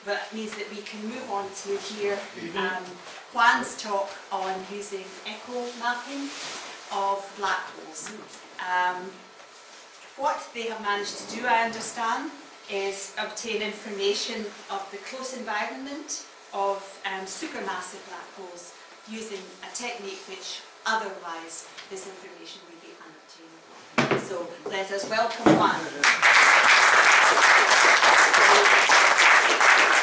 that means that we can move on to here Juan's talk on using echo mapping of black holes. What they have managed to do, I understand, is obtain information of the close environment of supermassive black holes using a technique which otherwise this information would be unobtainable. So let us welcome Juan.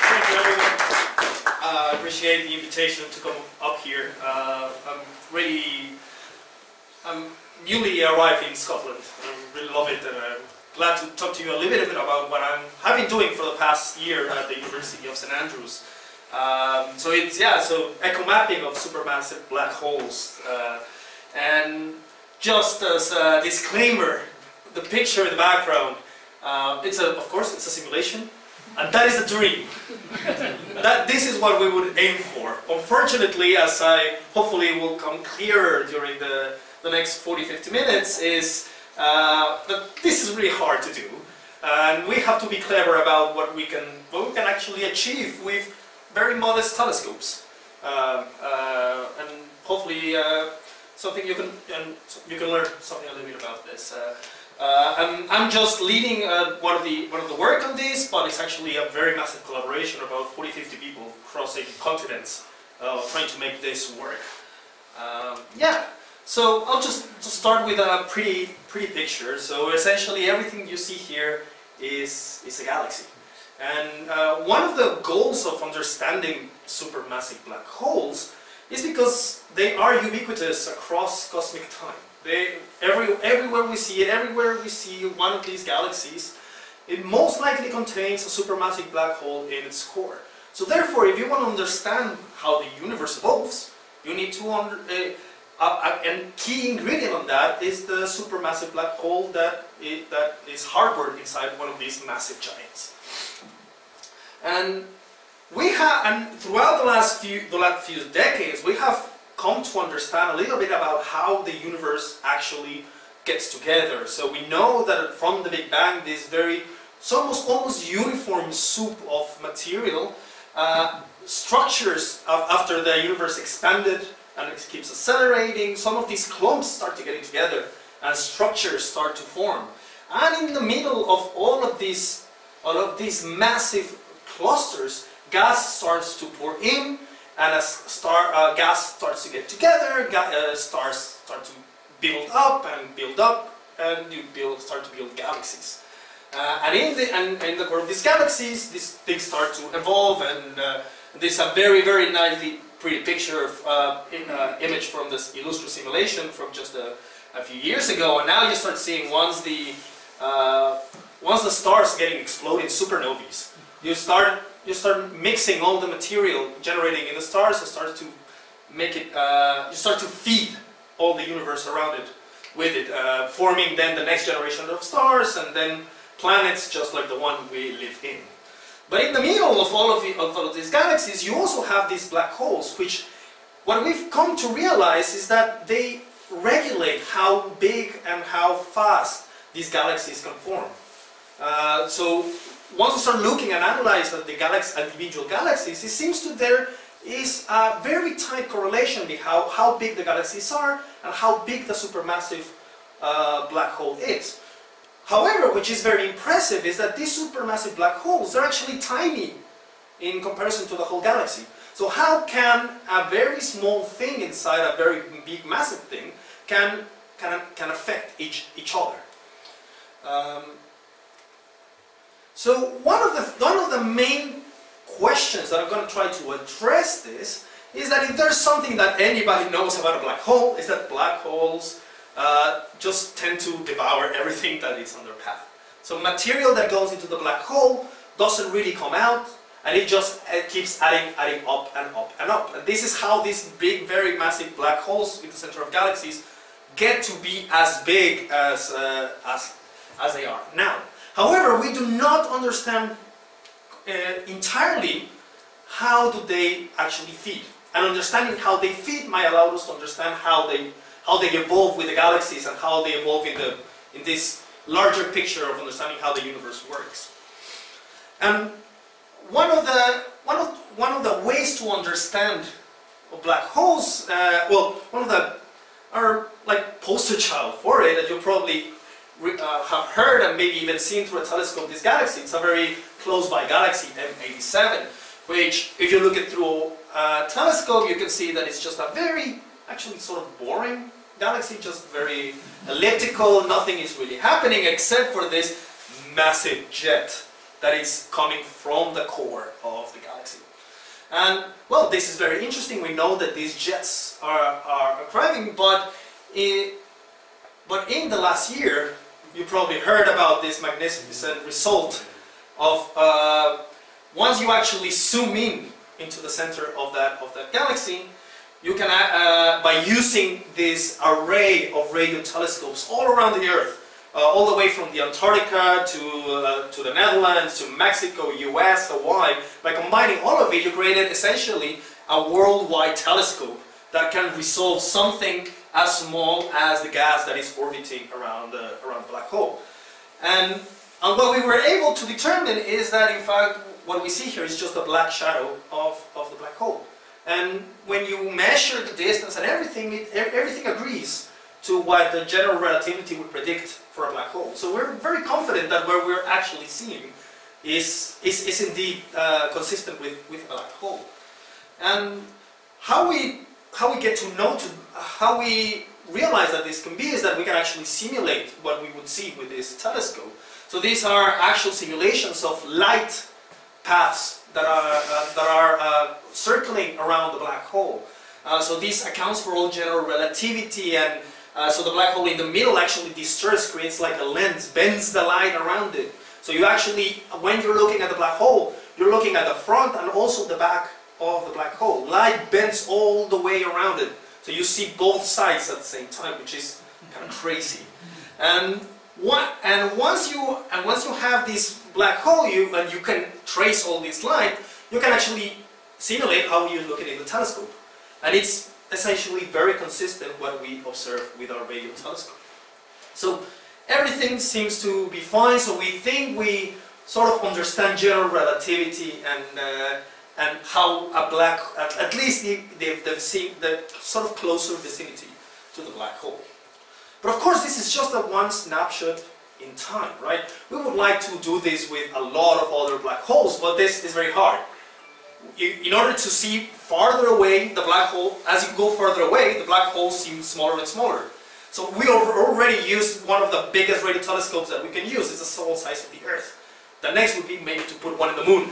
Thank you, everyone. I appreciate the invitation to come up here. I'm newly arrived in Scotland. I really love it, and I'm glad to talk to you a little bit about what I've been doing for the past year at the University of St Andrews. So echo mapping of supermassive black holes. And just as a disclaimer, the picture in the background, of course, it's a simulation. And that is a dream. This is what we would aim for. Unfortunately, as I hopefully will come clearer during the next 40-50 minutes, is that this is really hard to do. And we have to be clever about what we can actually achieve with very modest telescopes. And hopefully something you can learn something a little bit about this. I'm just leading one of the work on this, but it's actually a very massive collaboration, about 40-50 people crossing continents, trying to make this work. So I'll just start with a pretty picture. So essentially, everything you see here is a galaxy, and one of the goals of understanding supermassive black holes is because they are ubiquitous across cosmic time. Everywhere we see it, everywhere we see one of these galaxies, it most likely contains a supermassive black hole in its core. So therefore, if you want to understand how the universe evolves, you need to and key ingredient on that is the supermassive black hole that is harbored inside one of these massive giants. And throughout the last few decades, we have come to understand a little bit about how the universe actually gets together. So we know that from the Big Bang, this almost uniform soup of material structures after the universe expanded and it keeps accelerating. Some of these clumps start to getting together and structures start to form. And in the middle of all of these massive clusters, gas starts to pour in. And as gas starts to get together, stars start to build up, and you start to build galaxies. And in the core of these galaxies, these things start to evolve, and this is a very, very nicely pretty picture of image from this illustrative simulation from just a few years ago. And now you start seeing once the stars getting exploding supernovae, you start mixing all the material generating in the stars and start to make it, you start to feed all the universe around it with it, forming then the next generation of stars and then planets just like the one we live in. But in the middle of all of these galaxies, you also have these black holes, which what we've come to realize is that they regulate how big and how fast these galaxies can form. So once we start looking and analyze the individual galaxies, it seems that there is a very tight correlation between how big the galaxies are and how big the supermassive black hole is. However, which is very impressive, is that these supermassive black holes are actually tiny in comparison to the whole galaxy. So how can a very small thing inside a very big, massive thing can affect each other? So one of the main questions that I'm going to try to address this is that if there's something that anybody knows about a black hole, is that black holes just tend to devour everything that is on their path. So material that goes into the black hole doesn't really come out, and it keeps adding up and up and up. And this is how these big, very massive black holes in the center of galaxies get to be as big as they are now. However, we do not understand entirely how do they actually feed. And understanding how they feed might allow us to understand how they evolve with the galaxies and how they evolve in this larger picture of understanding how the universe works. And one of the ways to understand black holes, one of the like poster child for it, that you probably have heard and maybe even seen through a telescope, this galaxy. It's a very close by galaxy, M87, which if you look at through a telescope, you can see that it's just a very, actually sort of boring galaxy, just very elliptical. Nothing is really happening except for this massive jet that is coming from the core of the galaxy. And well, this is very interesting. We know that these jets are arriving, but in the last year, you probably heard about this magnificent result of once you actually zoom in into the center of that galaxy, you can by using this array of radio telescopes all around the Earth, all the way from the Antarctica to the Netherlands, to Mexico, US, Hawaii. By combining all of it, you created essentially a worldwide telescope that can resolve something as small as the gas that is orbiting around the black hole. And what we were able to determine is that, in fact, what we see here is just a black shadow of the black hole. And when you measure the distance and everything, everything agrees to what the general relativity would predict for a black hole. So we're very confident that what we're actually seeing is indeed consistent with a black hole. And how we get to know, how we realize that this can be, is that we can actually simulate what we would see with this telescope. So these are actual simulations of light paths that are circling around the black hole. So this accounts for all general relativity, and so the black hole in the middle actually distorts, creates like a lens, bends the light around it. So you actually, when you're looking at the black hole, you're looking at the front and also the back of the black hole. Light bends all the way around it. So you see both sides at the same time, which is kind of crazy. And once you have this black hole, and you can trace all this light, you can actually simulate how you look at it in the telescope. And it's essentially very consistent what we observe with our radio telescope. So everything seems to be fine. So we think we sort of understand general relativity and how a black, at least the sort of closer vicinity to the black hole. But of course, this is just a one snapshot in time, right? We would like to do this with a lot of other black holes, but this is very hard. In order to see farther away the black hole, as you go further away, the black hole seems smaller and smaller. So we already used one of the biggest radio telescopes that we can use. It's the solar size of the Earth. The next would be maybe to put one in the moon,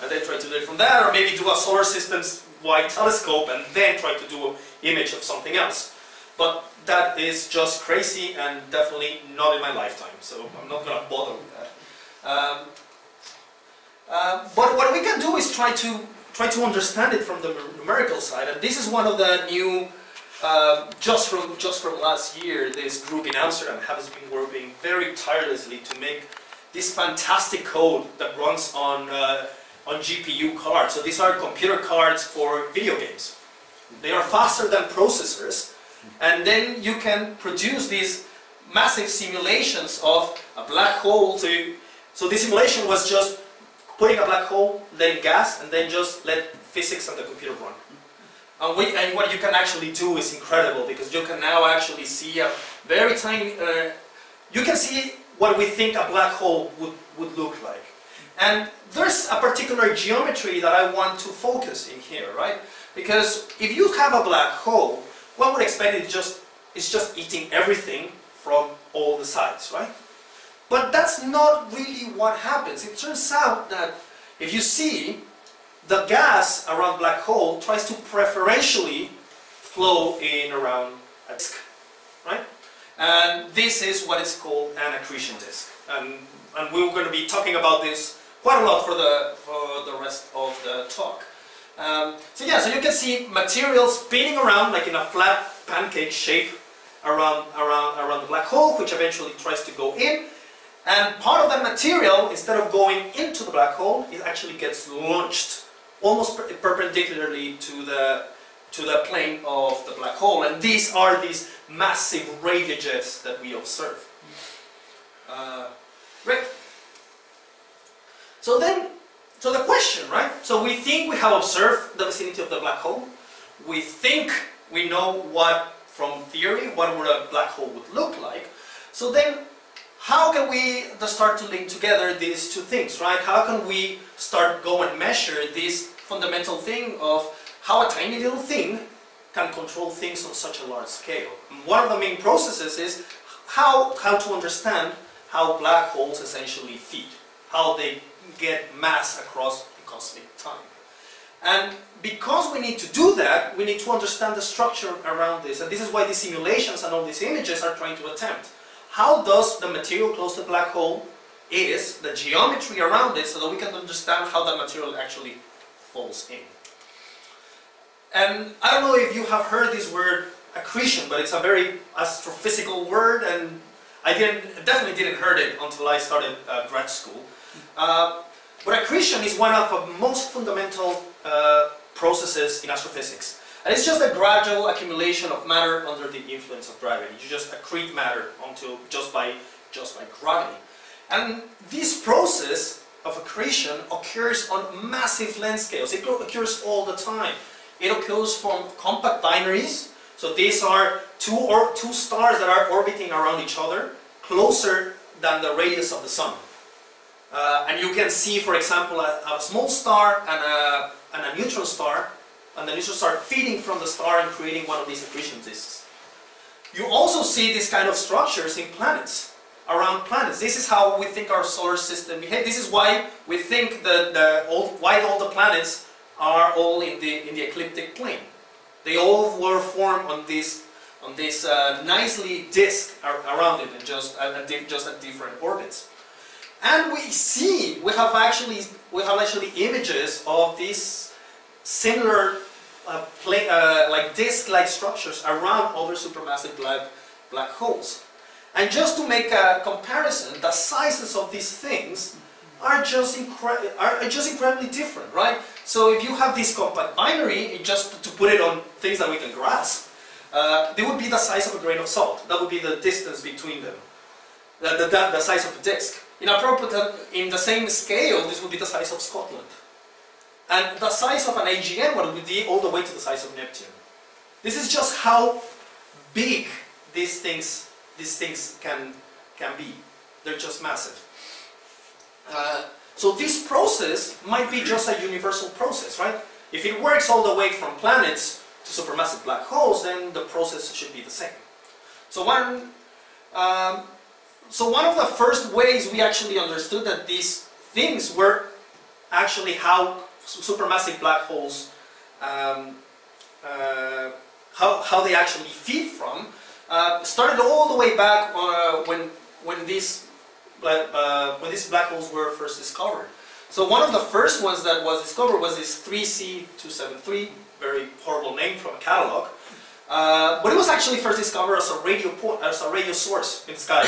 and then try to do it from that, or maybe do a solar system-wide telescope and then try to do an image of something else. But that is just crazy and definitely not in my lifetime, so I'm not going to bother with that. But what we can do is try to understand it from the numerical side, and this is one of the new, just from last year, this group in Amsterdam has been working very tirelessly to make this fantastic code that runs on GPU cards. So these are computer cards for video games. They are faster than processors, and then you can produce these massive simulations of a black hole. So the simulation was just putting a black hole, letting gas, and then just let physics and the computer run. And what you can actually do is incredible, because you can now actually see a very tiny, you can see what we think a black hole would look like. And there's a particular geometry that I want to focus in here, right? Because if you have a black hole, one would expect it's just eating everything from all the sides, right? But that's not really what happens. It turns out that if you see, the gas around black hole tries to preferentially flow in around a disk, right? And this is what is called an accretion disk. And we're going to be talking about this quite a lot for the rest of the talk. So you can see material spinning around like in a flat pancake shape around the black hole, which eventually tries to go in. And part of that material, instead of going into the black hole, it actually gets launched almost perpendicularly to the plane of the black hole. And these are these massive radio jets that we observe. Great. So So the question, right? So we think we have observed the vicinity of the black hole. We think we know what, from theory, what would a black hole would look like. So then, how can we start to link together these two things, right? How can we start go and measure this fundamental thing of how a tiny little thing can control things on such a large scale? And one of the main processes is how to understand how black holes essentially feed, how they get mass across the cosmic time. And because we need to do that, we need to understand the structure around this. And this is why these simulations and all these images are trying to attempt. How does the material close to the black hole is, the geometry around it, so that we can understand how that material actually falls in. And I don't know if you have heard this word accretion, but it's a very astrophysical word, and I definitely didn't heard it until I started grad school. But accretion is one of the most fundamental processes in astrophysics. And it's just a gradual accumulation of matter under the influence of gravity. You just accrete matter onto just by gravity. And this process of accretion occurs on massive length scales. It occurs all the time. It occurs from compact binaries. So these are two stars that are orbiting around each other, closer than the radius of the sun. And you can see, for example, a small star and a neutron star, and the neutron star feeding from the star and creating one of these accretion disks. You also see these kind of structures in planets, around planets. This is how we think our solar system behaves. This is why we think why all the planets are all in the ecliptic plane. They all were formed on this nicely disk around it, and just at different orbits. And we have actually images of these similar like disk-like structures around other supermassive black holes. And just to make a comparison, the sizes of these things are just incredibly different, right? So if you have this compact binary, just to put it on things that we can grasp, they would be the size of a grain of salt. That would be the distance between them, the size of the disk. In the same scale, this would be the size of Scotland. And the size of an AGN would be all the way to the size of Neptune. This is just how big these things can be. They're just massive. So this process might be just a universal process, right? If it works all the way from planets to supermassive black holes, then the process should be the same. So one of the first ways we actually understood that these things were actually how supermassive black holes, how they actually feed from, started all the way back when these black holes were first discovered. So one of the first ones that was discovered was this 3C273, very horrible name from a catalog. But it was actually first discovered as a radio source in the sky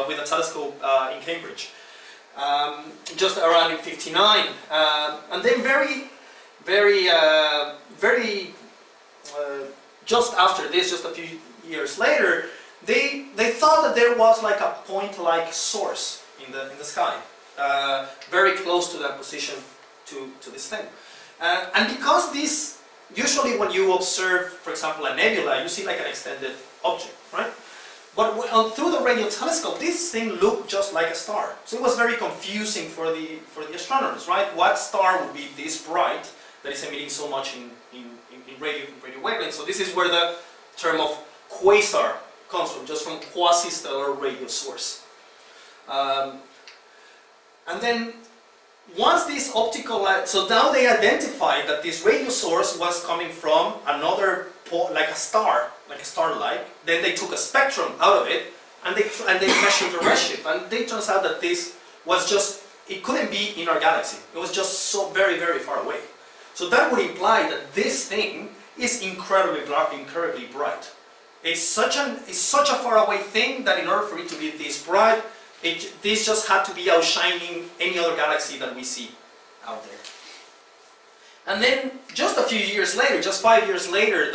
with a telescope in Cambridge, just around in '59. And then just after this, just a few years later, they thought that there was like a point-like source in the sky, very close to that position to this thing, and because this. Usually when you observe, for example, a nebula, you see like an extended object, right? But through the radio telescope, this thing looked just like a star. So it was very confusing for the astronomers, right? What star would be this bright that is emitting so much in radio wavelengths? So this is where the term of quasar comes from, just from quasi-stellar radio source. And then once this optical light, so now they identified that this radio source was coming from another, like a starlight. Then they took a spectrum out of it, and they measured the redshift. And it turns out that this was just, it couldn't be in our galaxy. It was just so very, very far away. So that would imply that this thing is incredibly bright. It's such a far away thing that in order for it to be this bright, this just had to be outshining any other galaxy that we see out there. And then just a few years later, just 5 years later,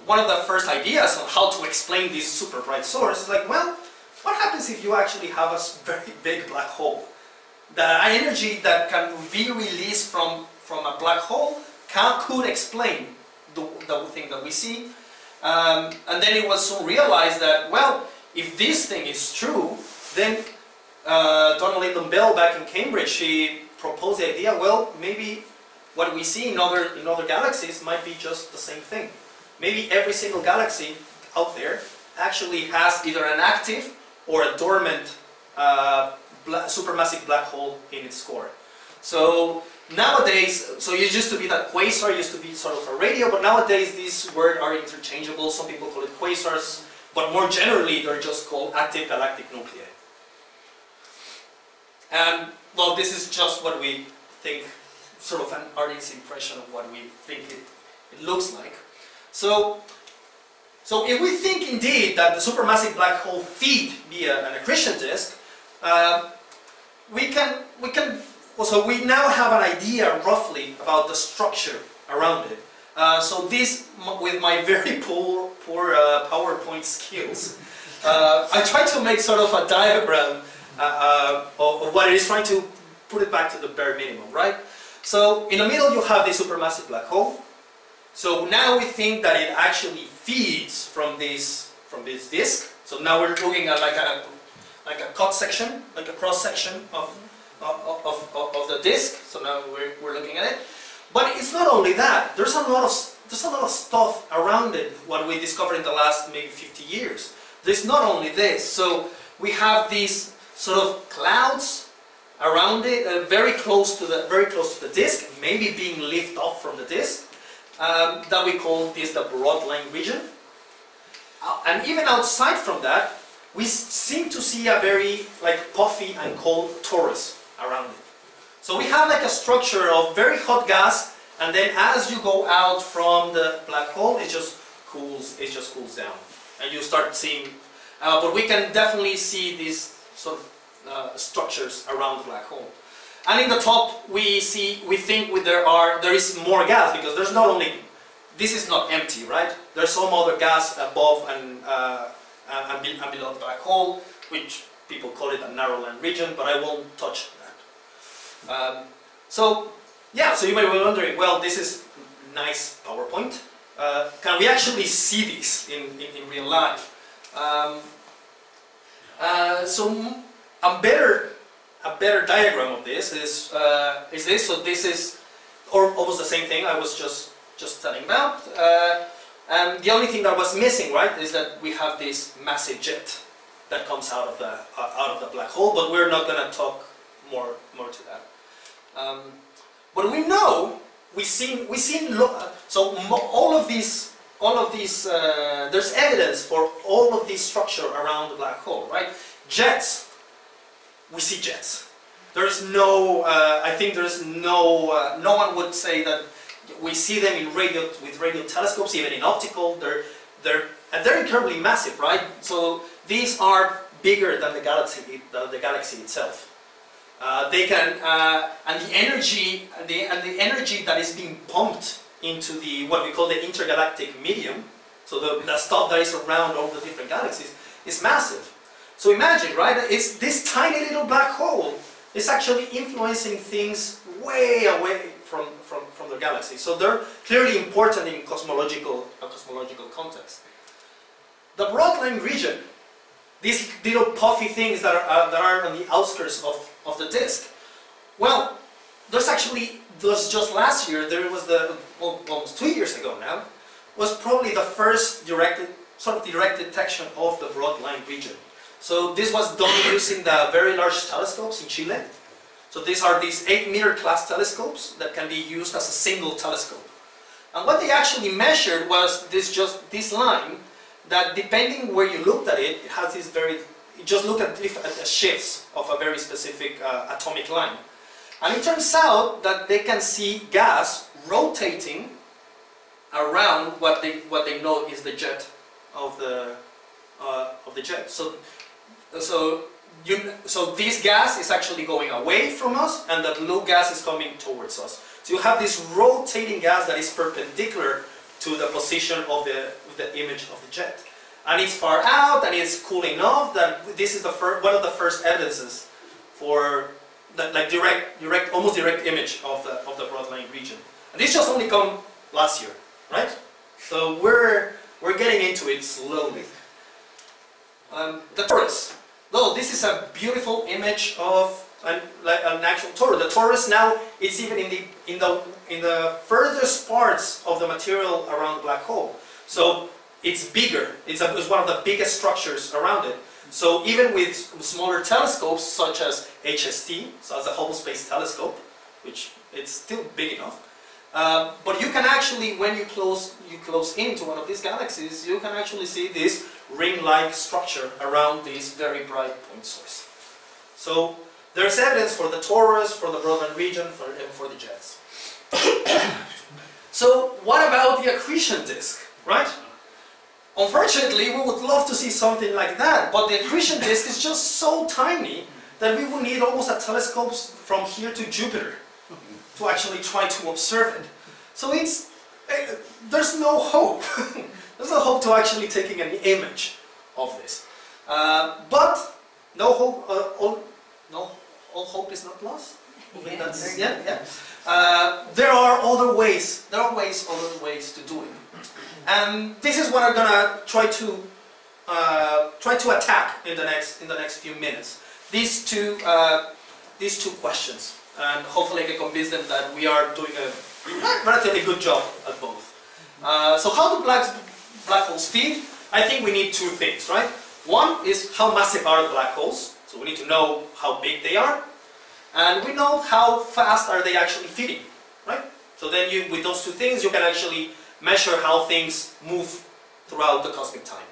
one of the first ideas on how to explain this super bright source is like, well, what happens if you actually have a very big black hole the energy that can be released from a black hole could explain the thing that we see. And then it was soon realized that, well, if this thing is true, then Donald Lyndon Bell back in Cambridge, he proposed the idea, well, maybe what we see in other galaxies might be just the same thing. Maybe every single galaxy out there actually has either an active or a dormant supermassive black hole in its core. So nowadays, so it used to be that quasar used to be sort of a radio, but nowadays these words are interchangeable. Some people call it quasars, but more generally they're just called active galactic nuclei. And well, this is just what we think, sort of an artist's impression of what we think it looks like. So if we think indeed that the supermassive black hole feed via an accretion disk, so we now have an idea roughly about the structure around it. So this, with my very poor PowerPoint skills, I tried to make sort of a diagram of what it is, trying to put it back to the bare minimum, right? So in the middle you have the supermassive black hole. So now we think that it actually feeds from this disk. So now we're looking at like a cut section, like a cross section of the disk. So now we're looking at it. But it's not only that. There's a lot of stuff around it. What we discovered in the last maybe 50 years. There's not only this. So we have these sort of clouds around it, very close to the disk, maybe being lifted off from the disk. That we call this the broadwinged region. And even outside from that, we seem to see a very like puffy and cold torus around it. So we have like a structure of very hot gas, and then as you go out from the black hole, it just cools down, and you start seeing. But we can definitely see these sort of structures around the black hole. And in the top, we think there is more gas, because there's not only, this is not empty, right? There's some other gas above and below the black hole, which people call it a narrow-land region, but I won't touch that. So you might be wondering, well, this is nice PowerPoint. Can we actually see this in real life? So a better diagram of this is this. So this is almost the same thing I was just telling about. And the only thing that was missing, right, is that we have this massive jet that comes out of the black hole. But we're not going to talk more to that. But we know so all of these. There's evidence for all of this structure around the black hole, right? Jets. We see jets. There's no, I think there's no, no one would say that we see them with radio telescopes, even in optical. They're incredibly massive, right? So these are bigger than the galaxy itself. They can, and the energy that is being pumped into what we call the intergalactic medium, so the stuff that is around all the different galaxies, is massive. So imagine, right, it's this tiny little black hole is actually influencing things way away from the galaxy. So they're clearly important in a cosmological context. The broadwinged region, these little puffy things that are on the outskirts of the disk. Well, there's just last year, there was almost 2 years ago now, was probably the first direct detection of the broadwinged region. So this was done using the very large telescopes in Chile. So these are 8-meter class telescopes that can be used as a single telescope. And what they actually measured was this line that, depending where you looked at it, it has this you just look at the shifts of a very specific atomic line. And it turns out that they can see gas rotating around what they know is the jet of the jet. So this gas is actually going away from us, and the blue gas is coming towards us. So you have this rotating gas that is perpendicular to the position of the image of the jet. And it's far out, and it's cool enough that this is one of the first evidences for like almost direct image of the broad-line region. And this just only come last year, right? So we're getting into it slowly. The torus. Though this is a beautiful image of an actual torus. The torus now it's even in the furthest parts of the material around the black hole. So it's bigger. It's one of the biggest structures around it. So even with smaller telescopes such as HST, so as the Hubble Space Telescope, which it's still big enough, but you can actually, when you close into one of these galaxies, you can actually see this ring-like structure around this very bright point source. So there's evidence for the torus, for the broadband region, and for the jets. So what about the accretion disk, right? Unfortunately, we would love to see something like that, but the accretion disk is just so tiny that we would need almost a telescope from here to Jupiter to actually try to observe it. So there's no hope. There's no hope to actually taking an image of this. But no hope. All hope is not lost. There are other ways. There are other ways to do it. And this is what I'm gonna try to attack in the next few minutes. These two questions, and hopefully I can convince them that we are doing a relatively good job at both. So how do black holes feed? I think we need two things, right? One is how massive are the black holes, so we need to know how big they are, and we know how fast are they actually feeding, right? So then with those two things you can actually measure how things move throughout the cosmic time.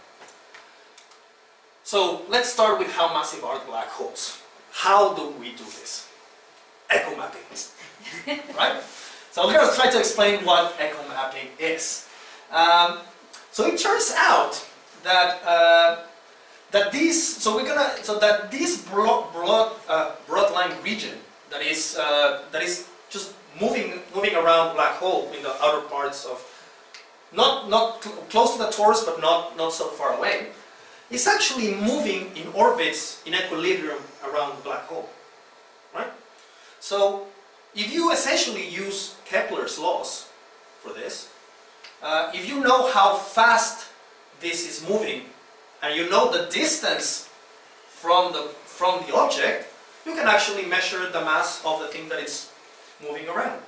So let's start with how massive are the black holes. How do we do this? Echo mapping, right? So I'm going to try to explain what echo mapping is. So it turns out that this broad line region that is just moving around black hole in the outer parts of not close to the torus, but not so far away, is actually moving in orbits in equilibrium around the black hole, right? So if you essentially use Kepler's laws for this, if you know how fast this is moving, and you know the distance from the object, you can actually measure the mass of the thing that it's moving around.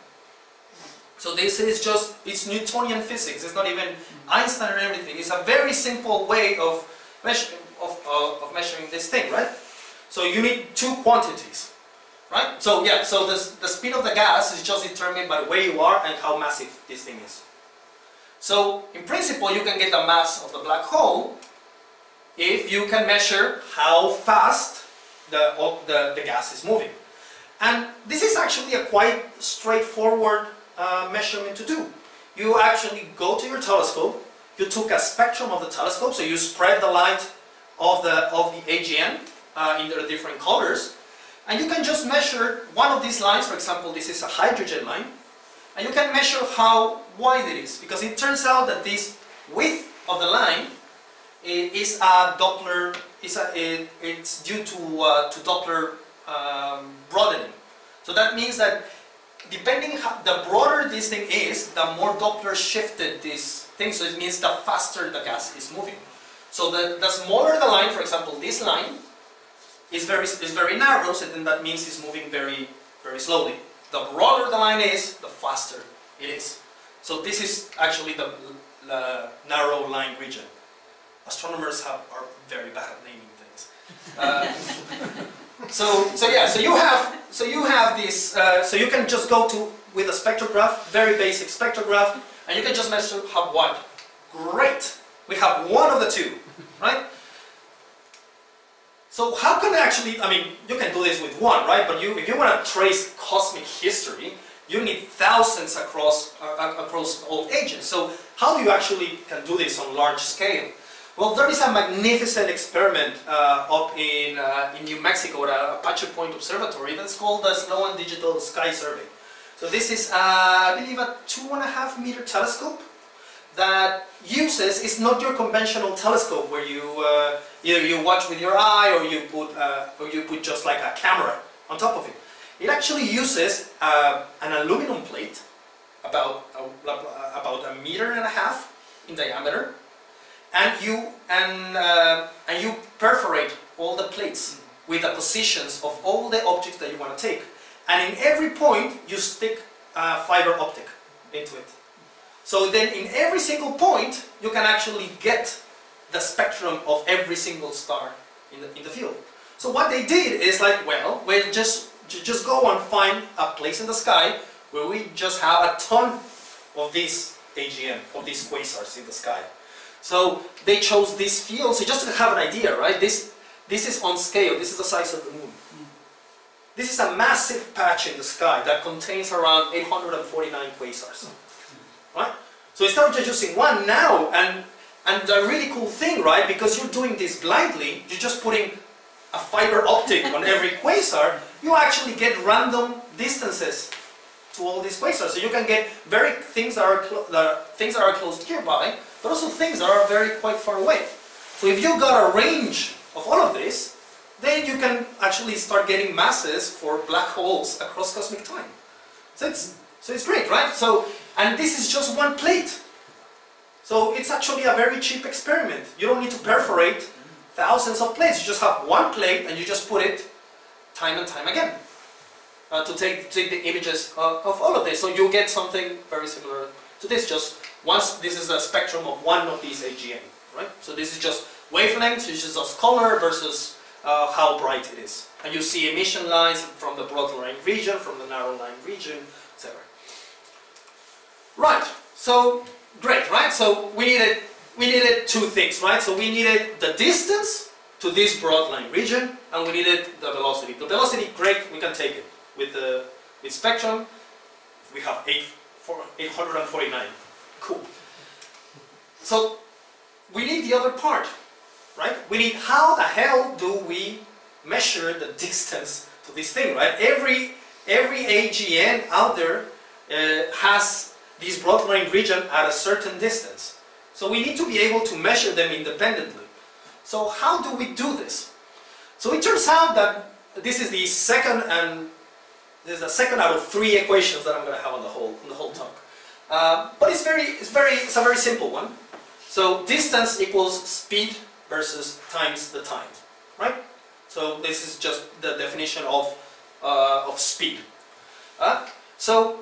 So this is just, it's Newtonian physics, it's not even Einstein or everything. It's a very simple way of measuring this thing, right? So you need two quantities, right? So yeah, so the speed of the gas is just determined by where you are and how massive this thing is. So in principle you can get the mass of the black hole if you can measure how fast the gas is moving. And this is actually a quite straightforward measurement to do. You actually go to your telescope, you took a spectrum of the telescope, so you spread the light of the AGN in the different colors, and you can just measure one of these lines. For example, this is a hydrogen line, and you can measure how wide it is, because it turns out that this width of the line is a Doppler. It's due to Doppler broadening. So that means that depending how the broader this thing is, the more Doppler shifted this thing. So it means the faster the gas is moving. So the smaller the line, for example, this line is very narrow. So then that means it's moving very slowly. The broader the line is, the faster it is. So this is actually the narrow line region. Astronomers are very bad at naming things. So you have this. So you can just go with a spectrograph, very basic spectrograph, and you can just measure how wide. Great, we have one of the two, right? So how can actually? I mean, you can do this with one, right? But if you want to trace cosmic history, you need thousands across all ages. So how do you actually can do this on large scale? Well, there is a magnificent experiment up in New Mexico at Apache Point Observatory that's called the Sloan Digital Sky Survey. So this is, I believe, a 2.5 meter telescope that uses, it's not your conventional telescope where you either you watch with your eye or you put just like a camera on top of it. It actually uses an aluminum plate about 1.5 meters in diameter, and you perforate all the plates with the positions of all the objects that you want to take, and in every point you stick a fiber optic into it. So then in every single point you can actually get the spectrum of every single star in the field. So what they did is like, well, we'll just go and find a place in the sky where we just have a ton of these AGN, of these quasars in the sky. So they chose this field, so just to have an idea, right? This is on scale, this is the size of the moon. This is a massive patch in the sky that contains around 849 quasars. Right? So instead of just using one now, and the really cool thing, right, because you're doing this blindly, you're just putting a fiber optic on every quasar, you actually get random distances to all these quasars. So you can get things that are close nearby, but also things that are quite far away. So if you got a range of all of this, then you can actually start getting masses for black holes across cosmic time. So it's great, right? So, and this is just one plate. So it's actually a very cheap experiment. You don't need to perforate thousands of plates. You just have one plate and you just put it time and time again to take the images of all of this. So you'll get something very similar to this. Just once this is a spectrum of one of these AGN, right? So this is just wavelength, which is just color versus how bright it is. And you see emission lines from the broad line region, from the narrow line region, etc. Right. So great, right? So we needed two things, right? So we needed the distance to this broad line region, and we needed the velocity. The velocity, great, we can take it with spectrum. We have 849. Cool. So we need the other part, right? We need, how the hell do we measure the distance to this thing, right? Every AGN out there has this broad line region at a certain distance. So we need to be able to measure them independently. So how do we do this? So it turns out that this is the second out of three equations that I'm going to have on the whole talk. But it's a very simple one. So distance equals speed versus times the time, right? So this is just the definition of speed. So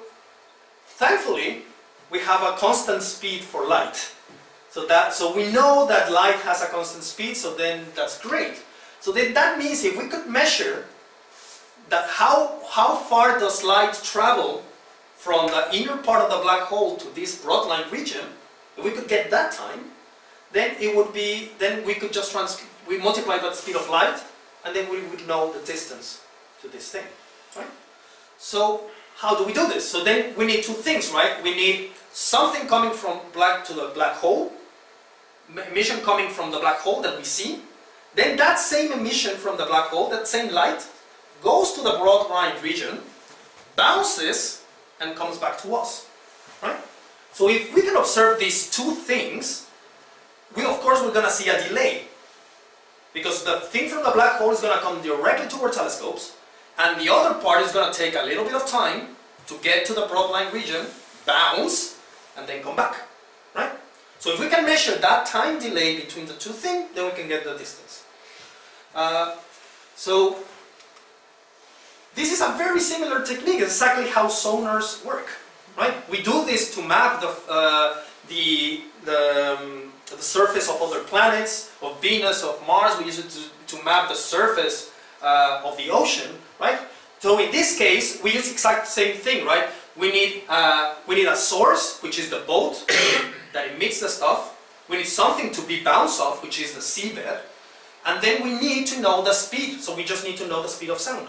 thankfully we have a constant speed for light. So we know that light has a constant speed, so then that's great. So then that means if we could measure that how far does light travel from the inner part of the black hole to this broad line region, if we could get that time, then we could just we multiply that speed of light, and then we would know the distance to this thing, right? So how do we do this? So then we need two things, right? We need something coming from to the black hole, emission coming from the black hole that we see. Then that same emission from the black hole, that same light, goes to the broad line region, bounces, and comes back to us, right? So if we can observe these two things, of course we're going to see a delay, because the thing from the black hole is going to come directly to our telescopes, and the other part is going to take a little bit of time to get to the broad line region, bounce, and then come back, right? So if we can measure that time delay between the two things, then we can get the distance. So this is a very similar technique. It's exactly how sonars work, right? We do this to map the surface of other planets, of Venus, of Mars. We use it to map the surface of the ocean, right? So in this case, we use the exact same thing, right? We need a source, which is the boat that emits the stuff. We need something to be bounced off, which is the seabed. And then we need to know the speed. So we just need to know the speed of sound.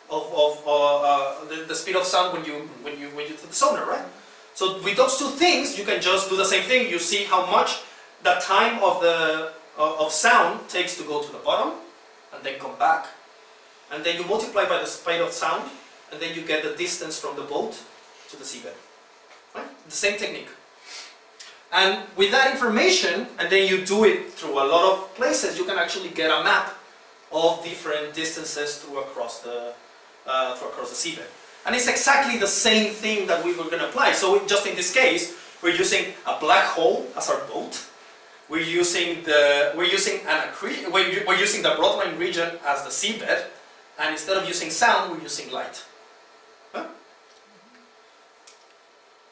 The speed of sound when you do the sonar, right? So with those two things, you can just do the same thing. You see how much the time of sound takes to go to the bottom, and then come back. And then you multiply by the speed of sound, and then you get the distance from the boat to the seabed. Right? The same technique. And with that information, and then you do it through a lot of places, you can actually get a map of different distances across the across the seabed. And it's exactly the same thing that we were going to apply. So just in this case, we're using a black hole as our boat. We're using the broadwinged region as the seabed, and instead of using sound, we're using light. Huh?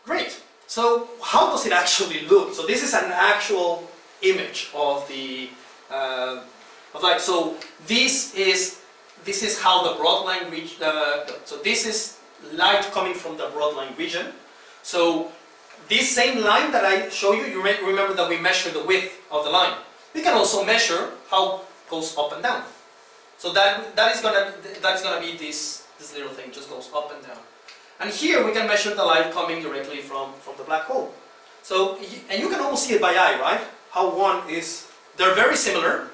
Great. So how does it actually look? So this is an actual image of the light. So this is how the broadwinged region. So this is light coming from the broadwinged region. So this same line that I show you, you may remember that we measure the width of the line. We can also measure how it goes up and down. So that is gonna be this little thing, just goes up and down. And here we can measure the light coming directly from the black hole. So, and you can almost see it by eye, right? How one is, they're very similar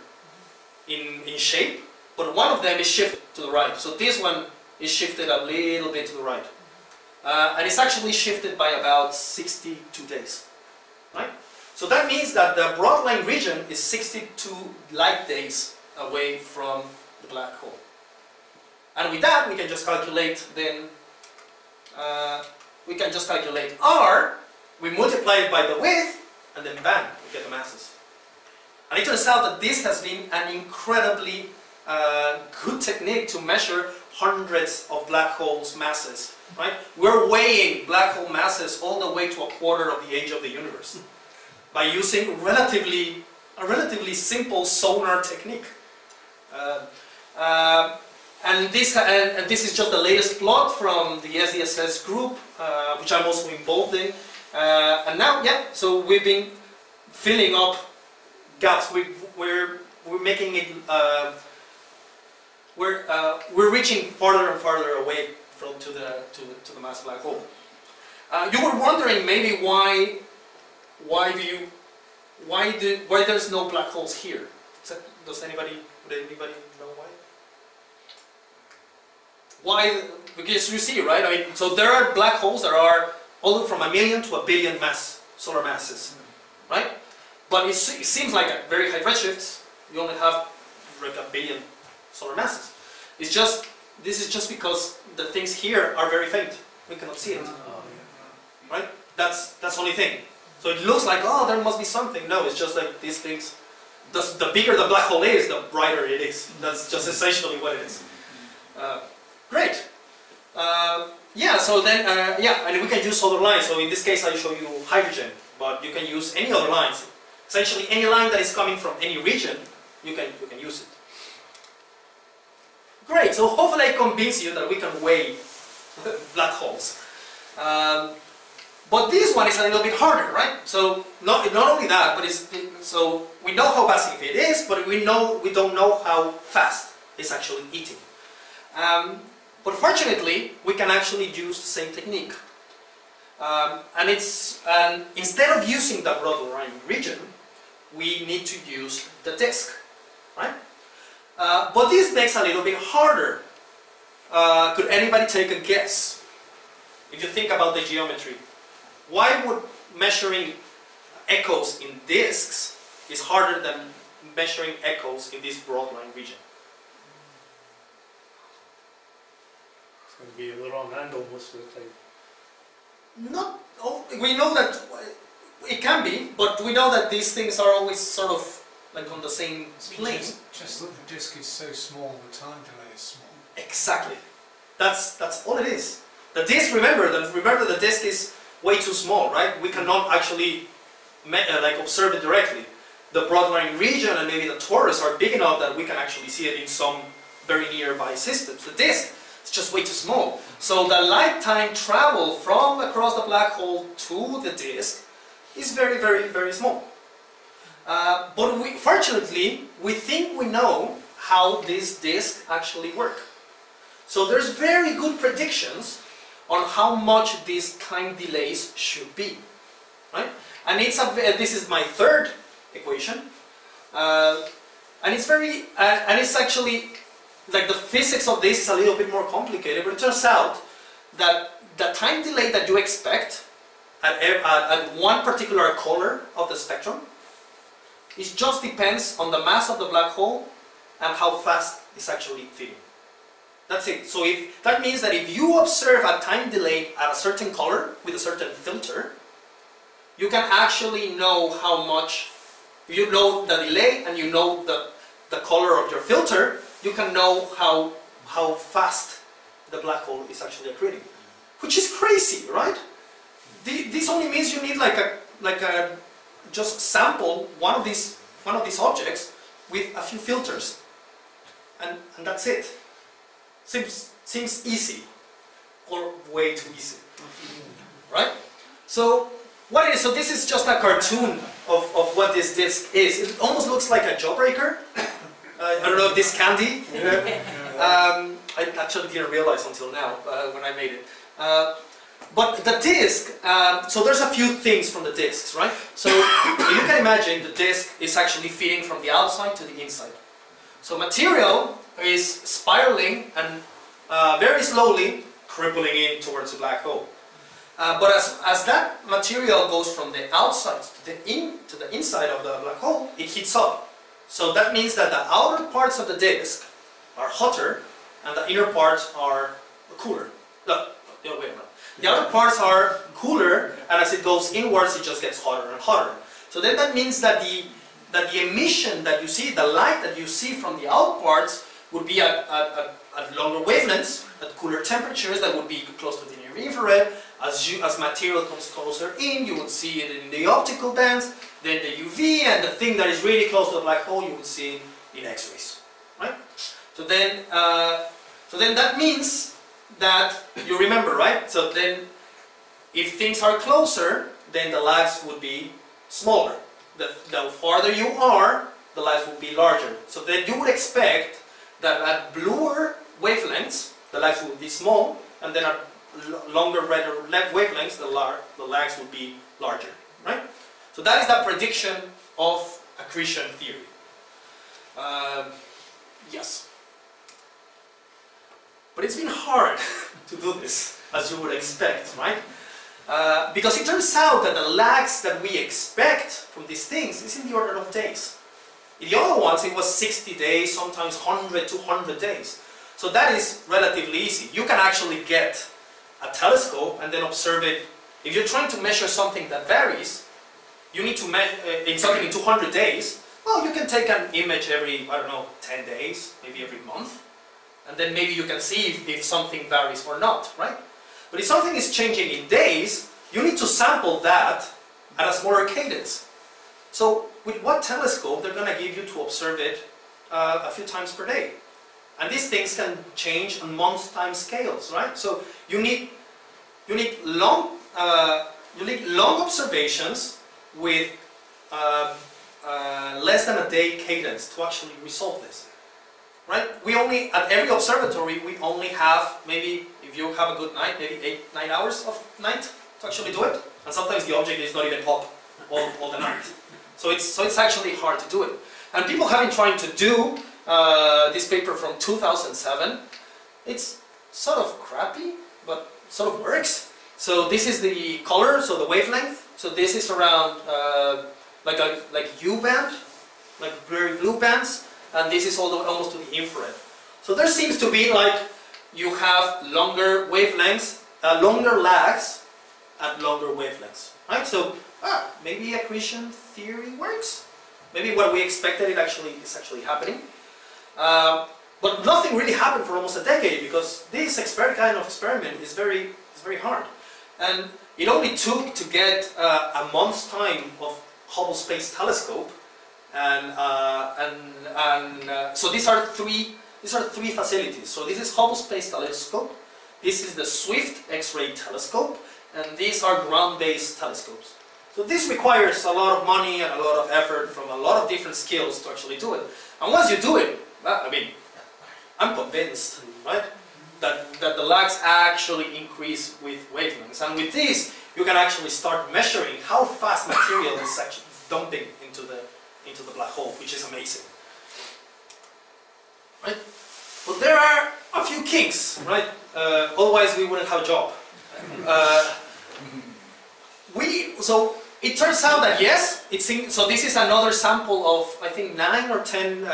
in shape, but one of them is shifted to the right. So this one is shifted a little bit to the right. And it's actually shifted by about 62 days, right? So that means that the broadwinged region is 62 light days away from the black hole. And with that, we can just calculate then, we can just calculate R, we multiply it by the width, and then bam, we get the masses. And it turns out that this has been an incredibly good technique to measure hundreds of black holes' masses. Right? We're weighing black hole masses all the way to a quarter of the age of the universe by using a relatively simple sonar technique. And this is just the latest plot from the SDSS group, which I'm also involved in. And now, yeah, so we've been filling up gaps. We're making it. We're reaching farther and farther away to the massive black hole. You were wondering maybe why there's no black would anybody know why? Why? Because you see, right? I mean, so there are black holes that are all from 1 million to 1 billion solar masses, right? But it seems like at very high redshifts, we only have like 1 billion solar masses. This is just because the things here are very faint. We cannot see it, right? That's the only thing. So it looks like, oh, there must be something. No, it's just like these things. The bigger the black hole is, the brighter it is. That's just essentially what it is. Great. Yeah, so then, yeah, and we can use other lines. So in this case, I show you hydrogen, but you can use any other lines. Essentially, any line that is coming from any region, you can use it. Great, so hopefully I convince you that we can weigh black holes. But this one is a little bit harder, right? So not only that, but so we know how massive it is, but we don't know how fast it's actually eating. But fortunately, we can actually use the same technique. And instead of using the broadwinged region, we need to use the disk, right? But this makes it a little bit harder. Could anybody take a guess? If you think about the geometry, why would measuring echoes in disks is harder than measuring echoes in this broadwinged region? It's going to be a little on angle most of the time. Not. Oh, we know that it can be, but we know that these things are always sort of like on the same plane. Just that the disk is so small, the time delay is small. Exactly. That's all it is. The disk, remember the disk is way too small, right? We cannot actually like observe it directly. The broadwinged region and maybe the torus are big enough that we can actually see it in some very nearby systems. The disk is just way too small. So the light time travel from across the black hole to the disk is very, very, very small. But fortunately, we think we know how these disks actually work. So there's very good predictions on how much these time delays should be, right? And this is my third equation, and it's actually like the physics of this is a little bit more complicated. But it turns out that the time delay that you expect at one particular color of the spectrum, it just depends on the mass of the black hole and how fast it's actually fitting. That's it. So that means that if you observe a time delay at a certain color with a certain filter, you can actually know how much, you know the delay and you know the color of your filter, you can know how fast the black hole is actually accreting. Which is crazy, right? This only means you need just sample one of these objects with a few filters, and that's it. Seems easy, or way too easy, right? So what it is? So this is just a cartoon of what this disk is. It almost looks like a jawbreaker. I don't know if this candy. I actually didn't realize until now when I made it. But the disk, so there's a few things from the disks, right? So you can imagine the disk is actually feeding from the outside to the inside. So material is spiraling and very slowly crippling in towards the black hole. But as that material goes from the outside to the inside of the black hole, it heats up. So that means that the outer parts of the disk are hotter and the inner parts are cooler. No, wait a minute. The outer parts are cooler, and as it goes inwards, it just gets hotter and hotter. So then that means that the emission that you see, the light that you see from the out parts, would be at longer wavelengths, at cooler temperatures, that would be close to the near infrared. As material comes closer in, you would see it in the optical bands, then the UV, and the thing that is really close to the black hole, you would see in X-rays, right? So then that means that you remember, right? So then, if things are closer, then the lags would be smaller. The farther you are, the lags would be larger. So then you would expect that at bluer wavelengths, the lags would be small, and then at longer red wavelengths, the lags would be larger, right? So that is the prediction of accretion theory. Yes. But it's been hard to do this, as you would expect, right? Because it turns out that the lags that we expect from these things is in the order of days. In the other ones, it was 60 days, sometimes 100, 200 days. So that is relatively easy. You can actually get a telescope and then observe it. If you're trying to measure something that varies, you need to measure something in 200 days. Well, you can take an image every, I don't know, 10 days, maybe every month. And then maybe you can see if something varies or not, right? But if something is changing in days, you need to sample that at a smaller cadence. So with what telescope they're going to give you to observe it a few times per day? And these things can change on month-time scales, right? So you need long observations with less than a day cadence to actually resolve this. Right? We only, at every observatory, we only have, maybe, if you have a good night, maybe 8-9 hours of night to actually do it. And sometimes the object is not even up all the night. So it's actually hard to do it. And people have been trying to do this paper from 2007. It's sort of crappy, but sort of works. So this is the color, so the wavelength. So this is around like U band, like very blue bands. And this is almost to the infrared. So there seems to be like you have longer wavelengths, longer lags at longer wavelengths, right? So maybe accretion theory works. Maybe what we expected is actually happening. But nothing really happened for almost a decade because this kind of experiment is very hard. And it only took to get a month's time of Hubble Space Telescope. So these are three facilities. So this is Hubble Space Telescope, this is the Swift X-ray Telescope, and these are ground-based telescopes. So this requires a lot of money and a lot of effort from a lot of different skills to actually do it. And once you do it, I mean, I'm convinced, right, that the lags actually increase with wavelengths. And with this, you can actually start measuring how fast material is actually dumping into the black hole, which is amazing. Right? But there are a few kinks, right? Otherwise we wouldn't have a job. So it turns out that yes, so this is another sample of, I think, 9 or 10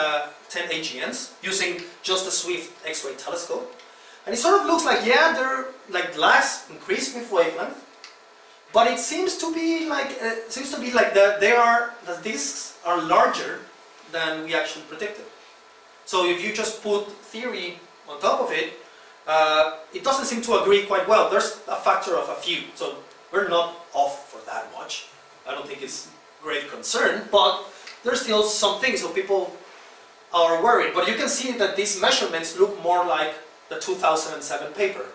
10 AGNs using just the Swift X-ray telescope. And it sort of looks like, yeah, they're like glass increased with wavelength, but it seems to be like the disks are larger than we actually predicted. So if you just put theory on top of it, it doesn't seem to agree quite well. There's a factor of a few, so we're not off for that much. I don't think it's grave concern, but there's still some things, so people are worried. But you can see that these measurements look more like the 2007 paper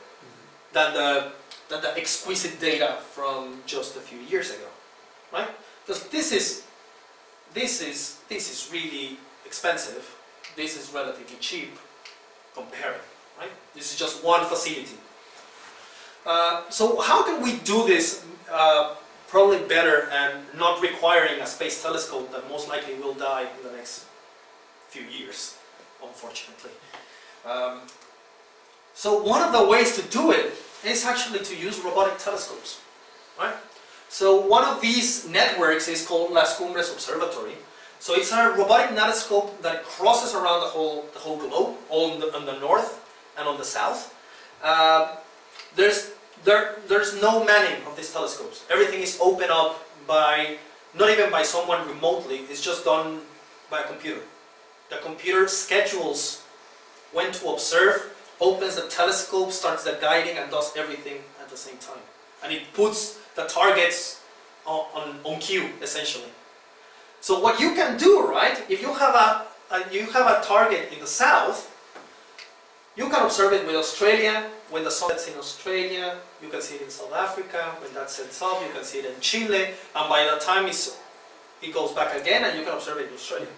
than the exquisite data from just a few years ago, right? Because this is really expensive. This is relatively cheap comparing, right? This is just one facility. So how can we do this probably better and not requiring a space telescope that most likely will die in the next few years, unfortunately? So one of the ways to do it is actually to use robotic telescopes, right? So one of these networks is called Las Cumbres Observatory. So it's a robotic telescope that crosses around the whole globe, on the north and on the south. There's no manning of these telescopes. Everything is opened up by, not even by someone remotely, it's just done by a computer. The computer schedules when to observe, opens the telescope, starts the guiding, and does everything at the same time. And it puts the targets on cue, essentially. So what you can do, right, if you have a target in the south, you can observe it with Australia. When the sun sets in Australia, you can see it in South Africa. When that sets up, you can see it in Chile. And by the time it goes back again, and you can observe it in Australia.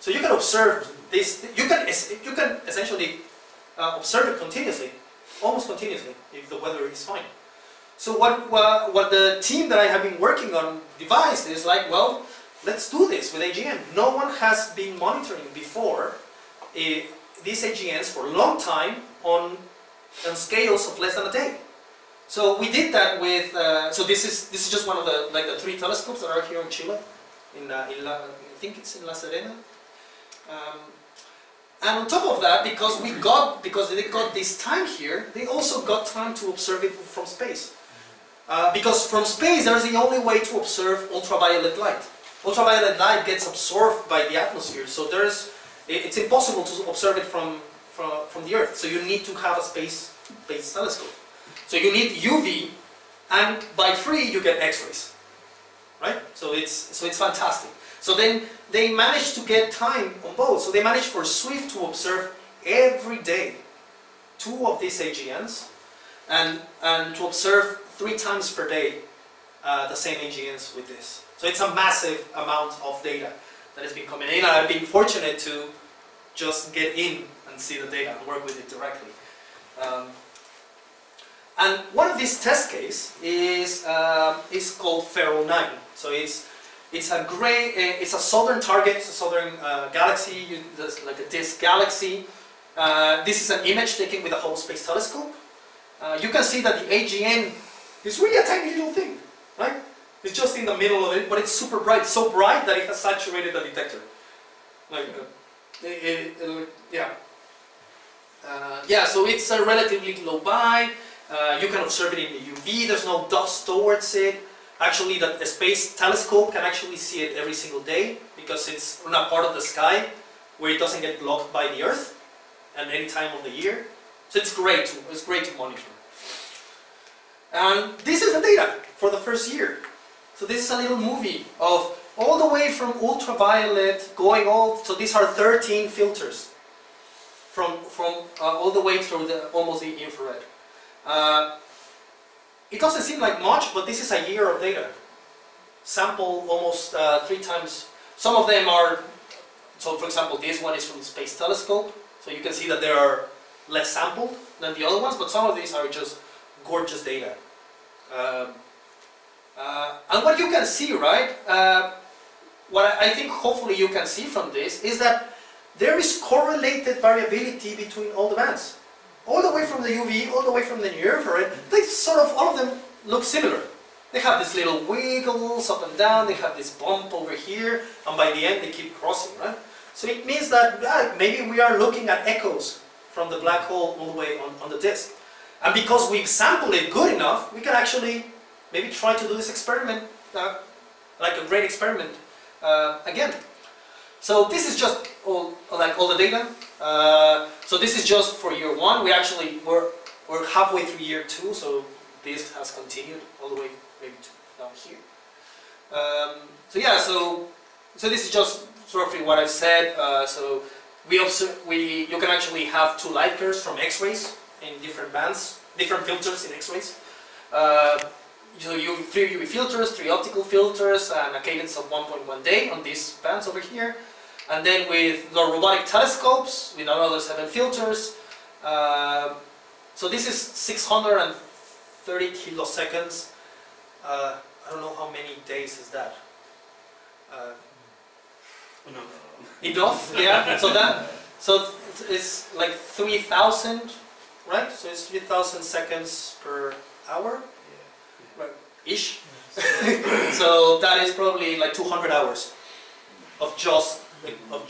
So you can observe this. You can essentially observe it continuously, almost continuously, if the weather is fine. So what the team that I have been working on devised is like, well, let's do this with AGN. No one has been monitoring before these AGNs for a long time on scales of less than a day. So we did that with. So this is just one of the 3 telescopes that are here in Chile. I think it's in La Serena. And on top of that, because they got this time here, they also got time to observe it from space. Because from space, there's the only way to observe ultraviolet light. Ultraviolet light gets absorbed by the atmosphere, so it's impossible to observe it from the Earth. So you need to have a space-based telescope. So you need UV, and by free you get X-rays, right? So it's fantastic. So then they managed to get time on both. So they managed for Swift to observe every day 2 of these AGNs, and to observe 3 times per day the same AGNs with this. So it's a massive amount of data that has been coming in. I've been fortunate to just get in and see the data and work with it directly. And one of these test cases is called Pharaoh 9. So it's a southern target, it's a southern galaxy, like a disk galaxy. This is an image taken with a Hubble Space Telescope. You can see that the AGN is really a tiny little thing, right? It's just in the middle of it, but it's super bright, so bright that it has saturated the detector. Like, so it's relatively low by. You can observe it in the UV. There's no dust towards it. Actually, the space telescope can actually see it every single day because it's on a part of the sky where it doesn't get blocked by the Earth at any time of the year. So it's great to monitor. And this is the data for the first year. So this is a little movie of all the way from ultraviolet going all. So these are 13 filters from all the way through almost the infrared. It doesn't seem like much, but this is a year of data. Sample almost 3 times. Some of them are, so for example, this one is from the Space Telescope. So you can see that they are less sampled than the other ones, but some of these are just gorgeous data. And what you can see, right, what I think hopefully you can see from this is that there is correlated variability between all the bands. All the way from the UV, all the way from the near infrared, they sort of, all of them look similar. They have these little wiggles up and down, they have this bump over here, and by the end they keep crossing, right? So it means that maybe we are looking at echoes from the black hole all the way on the disk. And because we've sampled it good enough, we can actually maybe try to do this experiment, like a great experiment, again. So this is just all the data. So this is just for year 1. We're halfway through year 2, so this has continued all the way maybe to down here. So yeah, so this is just roughly what I've said. So you can actually have 2 light curves from X-rays in different bands, different filters in X-rays. So you 3 UV filters, 3 optical filters, and a cadence of 1.1 day on these bands over here. And then with the robotic telescopes, with another 7 filters. So this is 630 kiloseconds. I don't know how many days is that. Enough, yeah. So it's like 3,000, right? So it's 3,000 seconds per hour, right? Ish. So that is probably like 200 hours of just of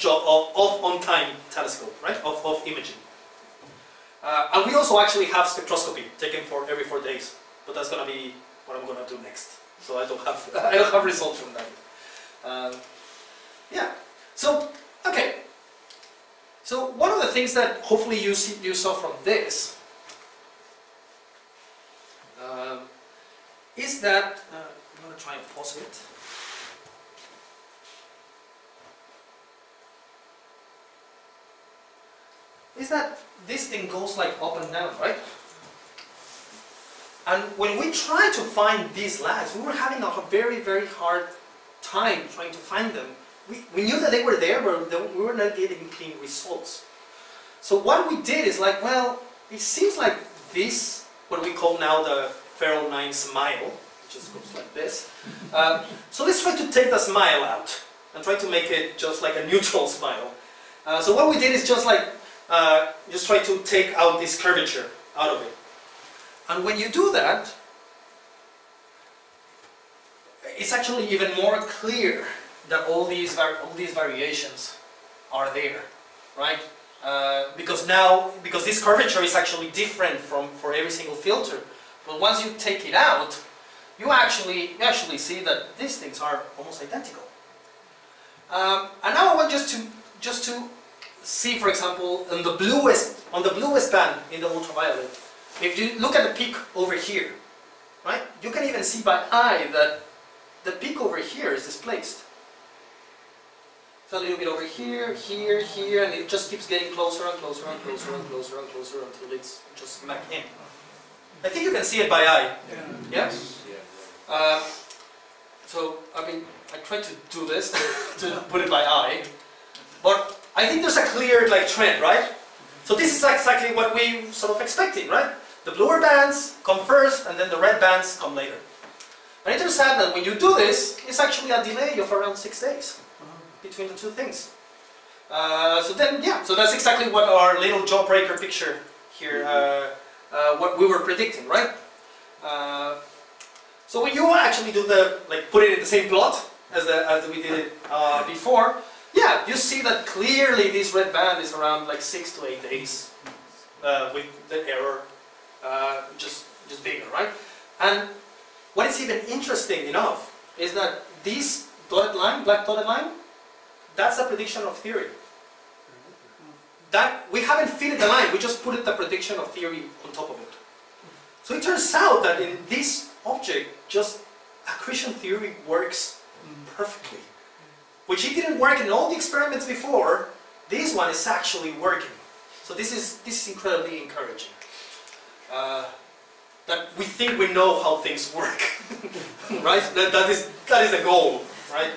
on-time telescope, right? Of imaging. And we also actually have spectroscopy taken for every 4 days, but that's gonna be what I'm gonna do next. So I don't have results from that. Yeah. So okay. So one of the things that hopefully you saw from this is that I'm gonna try and pause it. Is that this thing goes like up and down, right? And when we tried to find these lags, we were having a very, very hard time trying to find them. We knew that they were there, but we were not getting clean results. So what we did is like, well, it seems like this, what we call now the Ferrell 9 smile, which just goes like this. So let's try to take the smile out and try to make it just like a neutral smile. So what we did is just like, just try to take out this curvature out of it. And when you do that, it's actually even more clear that all these variations are there, right? Because this curvature is actually different for every single filter. But once you take it out, you actually see that these things are almost identical. And now I want just to see, for example, on the bluest band in the ultraviolet. If you look at the peak over here, right? You can even see by eye that the peak over here is displaced. So a little bit over here, here, here, and it just keeps getting closer and closer and closer and closer and closer until it's just smack in. I think you can see it by eye. Yeah? So, I mean, I tried to do this, to put it by eye, but I think there's a clear trend, right? So this is exactly what we sort of expected, right? The bluer bands come first, and then the red bands come later. And it turns out that when you do this, it's actually a delay of around 6 days between the two things. So that's exactly what our little jawbreaker picture here, what we were predicting, right? So when you actually do put it in the same plot as we did it before, yeah, you see that clearly this red band is around 6 to 8 days with the error just bigger, right? And what is even interesting enough is that this dotted line, black dotted line, that's a prediction of theory. That we haven't fitted the line, we just put the prediction of theory on top of it. So it turns out that in this object, just accretion theory works perfectly. Which it didn't work in all the experiments before, this one is actually working. So this is incredibly encouraging. That we think we know how things work, right? That is the goal, right?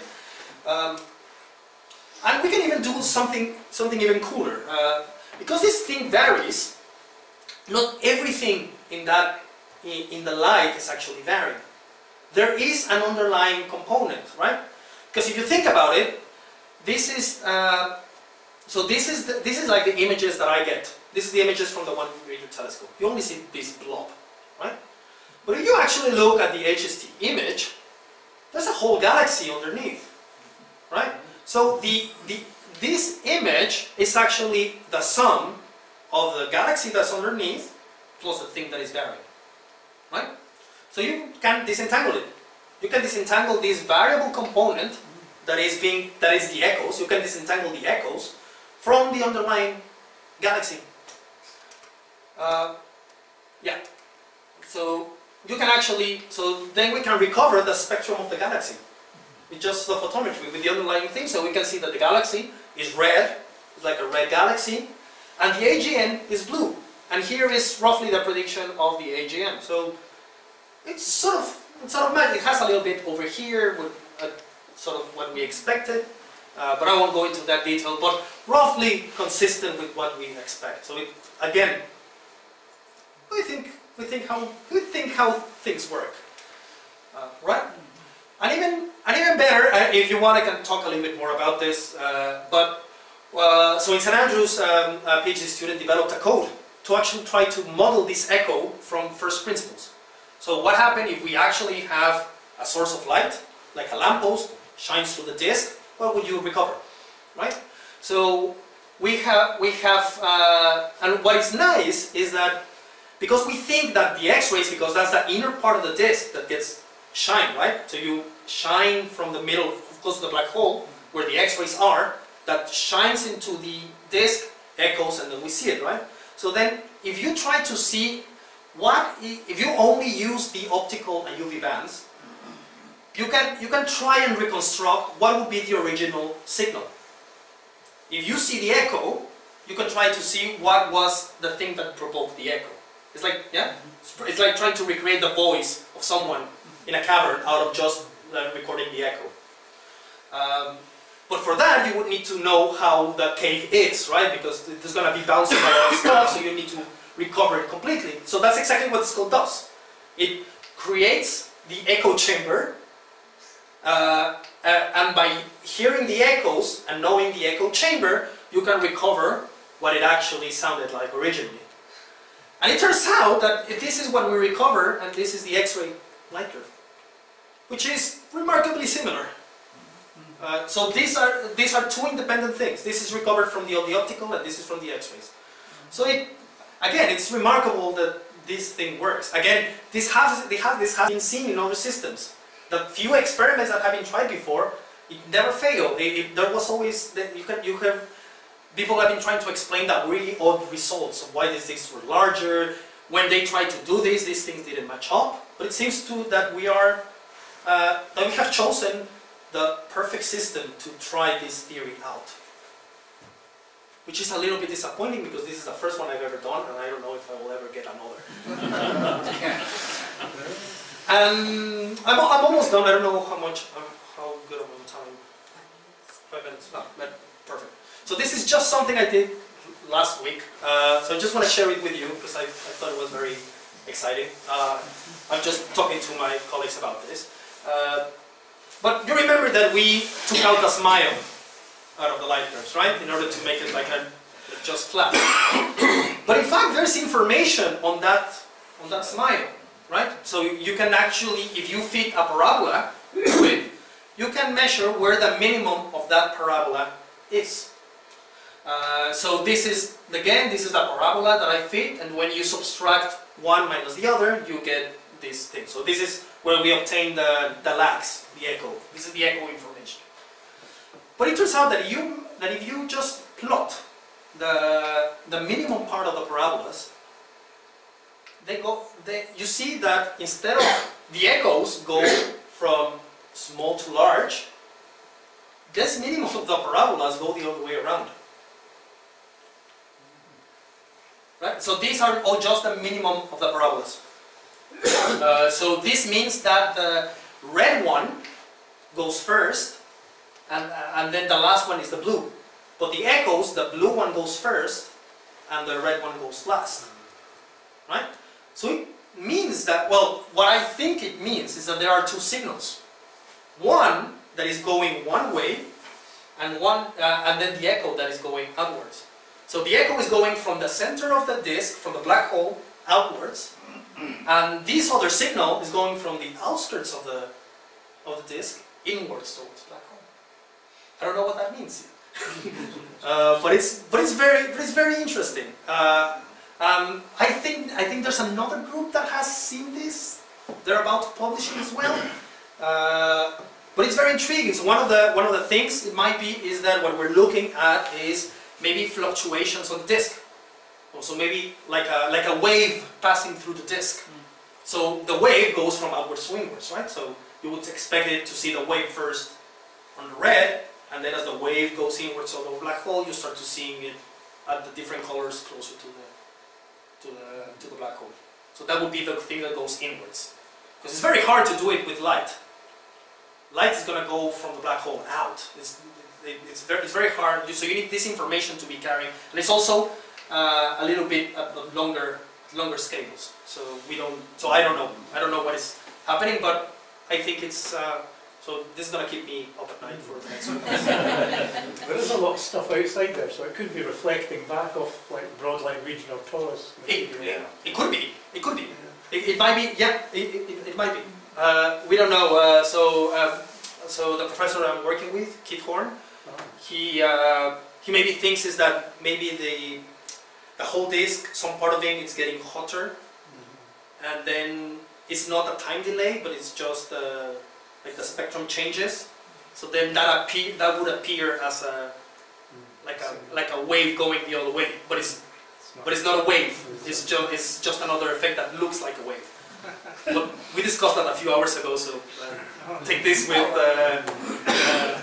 And we can even do something even cooler. Because this thing varies, not everything in the light is actually varying. There is an underlying component, right? Because if you think about it, this is like the images that I get. This is the images from the one radio telescope. You only see this blob, right? But if you actually look at the HST image, there's a whole galaxy underneath, right? So the this image is actually the sum of the galaxy that's underneath plus the thing that is varying, right? So you can disentangle it. You can disentangle this variable component that is the echoes. You can disentangle the echoes from the underlying galaxy. Yeah. So you can actually, so then we can recover the spectrum of the galaxy with just the photometry, with the underlying thing. So we can see that the galaxy is red, it's like a red galaxy, and the AGN is blue. And here is roughly the prediction of the AGN. So it's sort of magic. It has a little bit over here with sort of what we expected, but I won't go into that detail. But roughly consistent with what we expect. So again, we think how things work, right? And even better, if you want, I can talk a little bit more about this. So in St. Andrews, a PhD student developed a code to actually try to model this echo from first principles. So what happened if we actually have a source of light, like a lamppost, shines through the disk? What would you recover, right? So we have, and what is nice is that because we think that the X-rays, because that's the inner part of the disk that gets shine, right? So you shine from the middle, close to the black hole, where the X-rays are, that shines into the disk, echoes, and then we see it, right? So then, if you try to see if you only use the optical and UV bands, you can try and reconstruct what would be the original signal. If you see the echo, you can try to see what was the thing that provoked the echo. It's like, yeah, it's like trying to recreate the voice of someone in a cavern out of just recording the echo. But for that, you would need to know how the cave is, right? Because there's going to be bouncing a lot of stuff, so you need to recover it completely. So that's exactly what this code does. It creates the echo chamber, and by hearing the echoes and knowing the echo chamber, you can recover what it actually sounded like originally. And it turns out that this is what we recover, and this is the X-ray light curve, which is remarkably similar. So these are two independent things. This is recovered from the optical, and this is from the X-rays. So again, it's remarkable that this thing works. Again, this has been seen in other systems. The few experiments that have been tried before, it never failed. There was always people have been trying to explain that really odd results of why these things were larger. When they tried to do this, these things didn't match up. But it seems that we have chosen the perfect system to try this theory out. Which is a little bit disappointing because this is the first one I've ever done, and I don't know if I will ever get another. And I'm almost done. I don't know how good I'm on time. 5 minutes. No, perfect. So this is just something I did last week. So I just want to share it with you because I thought it was very exciting. I'm just talking to my colleagues about this. But you remember that we took out the smile out of the light curves, right? In order to make it like just flat. But in fact, there's information on that smile, right? So you can actually, if you fit a parabola to it, you can measure where the minimum of that parabola is. So this is the parabola that I fit, and when you subtract one minus the other, you get this thing. So this is where we obtain the lags, the echo. This is the echo information. But it turns out that if you just plot the minimum part of the parabolas, you see that instead of the echoes go from small to large, this minimum of the parabolas go the other way around. Right? So these are all just the minimum of the parabolas. So this means that the red one goes first, and then the last one is the blue. But the echoes, the blue one goes first, and the red one goes last. Right? So it means that, well, what I think it means is that there are two signals. One that is going one way, and then the echo that is going outwards. So the echo is going from the center of the disk, from the black hole, outwards, and this other signal is going from the outskirts of the disk inwards towards the black hole. I don't know what that means. but it's very interesting. I think there's another group that has seen this. They're about to publish it as well. But it's very intriguing. So one of the things it might be is that what we're looking at is maybe fluctuations on the disk. So maybe like a wave passing through the disk. So the wave goes from outwards to inwards, right? So you would expect it to see the wave first on the red, and then as the wave goes inwards on the black hole, you start to seeing it at the different colors closer to the black hole. So that would be the thing that goes inwards. Because it's very hard to do it with light. Light is going to go from the black hole out. It's very hard. So you need this information to be carrying, and it's also a little bit at the longer scales. So I don't know what is happening, but I think it's. So this is going to keep me up at night for the next one. There is a lot of stuff outside there, so it could be reflecting back off like broadwinged region or torus. It could be. It could be. It might be. Yeah. It might be. We don't know. So the professor I'm working with, Juan, he maybe thinks is that maybe the whole disk, some part of it is getting hotter, and then it's not a time delay, but it's just like the spectrum changes. So then that would appear as like a wave going the other way, but it's not a wave. It's just another effect that looks like a wave. But we discussed that a few hours ago, so take this with.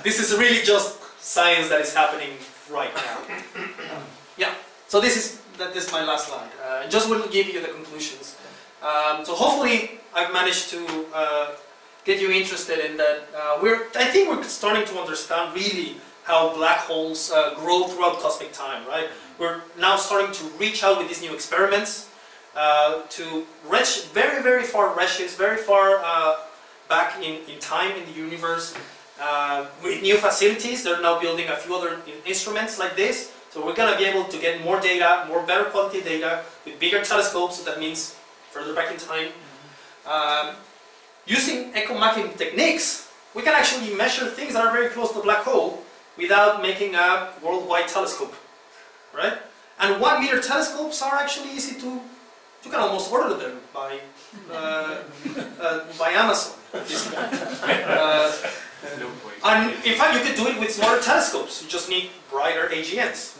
This is really just science that is happening right now. Yeah. So this is my last slide. Just will give you the conclusions. So hopefully I've managed to get you interested in that. I think we're starting to understand really how black holes grow throughout cosmic time, right? We're now starting to reach out with these new experiments to very, very far redshifts, very far back in time in the universe. With new facilities, they're now building a few other instruments like this. So we're going to be able to get more data, better quality data, with bigger telescopes, so that means further back in time. Using echo-mapping techniques, we can actually measure things that are very close to the black hole without making a worldwide telescope, right? And 1 meter telescopes are actually easy to, you can almost order them by Amazon at this point. And in fact, you could do it with smaller telescopes. You just need brighter AGNs.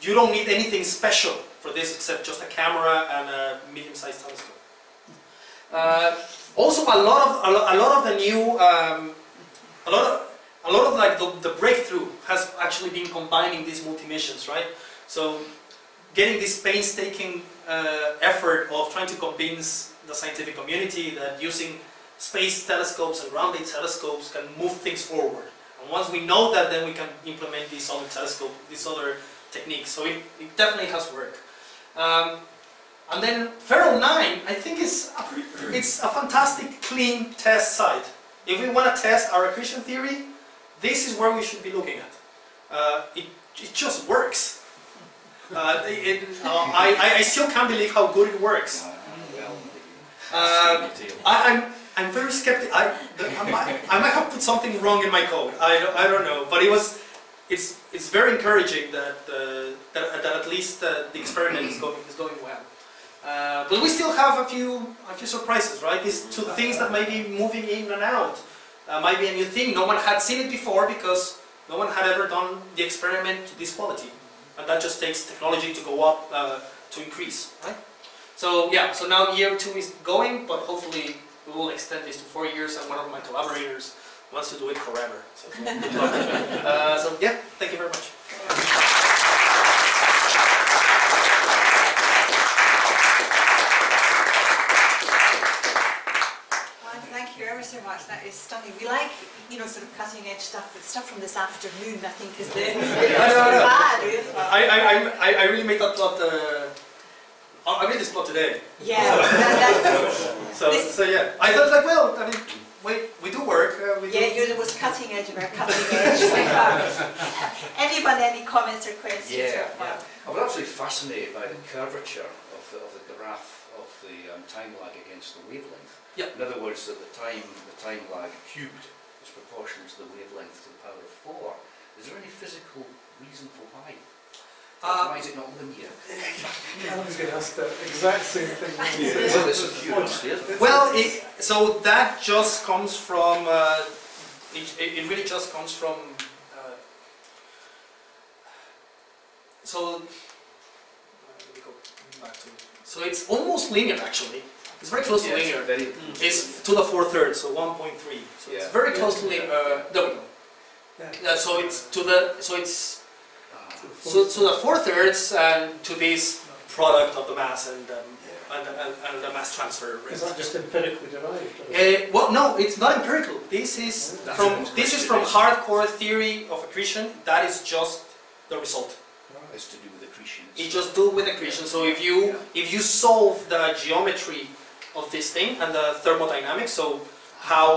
You don't need anything special for this except just a camera and a medium-sized telescope. Also, a lot of the new, a lot of like the breakthrough has actually been combining these multi-missions, right? So, getting this painstaking effort of trying to convince the scientific community that using space telescopes and ground-based telescopes can move things forward. And once we know that, then we can implement these other techniques. So it definitely has worked. And then Ferro 9, I think it's a fantastic, clean test site. If we want to test our accretion theory, this is where we should be looking at. It just works. I still can't believe how good it works. I'm very skeptical. I might have put something wrong in my code. I don't know, but it's very encouraging that at least the experiment is going well. But we still have a few surprises, right? These two things that might be moving in and out might be a new thing. No one had seen it before because no one had ever done the experiment to this quality, and that just takes technology to go up to increase, right? So yeah, so now year 2 is going, but hopefully we will extend this to 4 years, and one of my collaborators wants to do it forever. So, good luck. So yeah, thank you very much. Thank you ever so much. That is stunning. We like, sort of cutting edge stuff, but stuff from this afternoon, I think, is the I really made that plot. I made this plot today. Yeah. So yeah, I thought like, well, I mean, we do work. You're the most cutting edge of our cutting edge so far. Anyone, any comments or questions? Yeah. I was absolutely fascinated by the curvature of the graph of the time lag against the wavelength. Yep. In other words, that the time lag cubed is proportional to the wavelength to the power of 4. Is there any physical reason for why? Uh, Why is it not linear? I was going to ask the exact same thing. Well, it's a curiosity, isn't it? Well, so that just comes from, it really just comes from, so, let me go back to it. So it's almost linear actually. It's very close to linear. It's to the 4/3, so 1.3. So it's very close to linear. There we go. Yeah, so it's to the, so it's, so the 4/3 and to this product of the mass and the mass transfer rate. Is that just empirically derived? Well, no, it's not empirical. This is from hardcore theory of accretion. That is just the result. It's to do with accretion. It just do with accretion. So if you solve the geometry of this thing and the thermodynamics, so how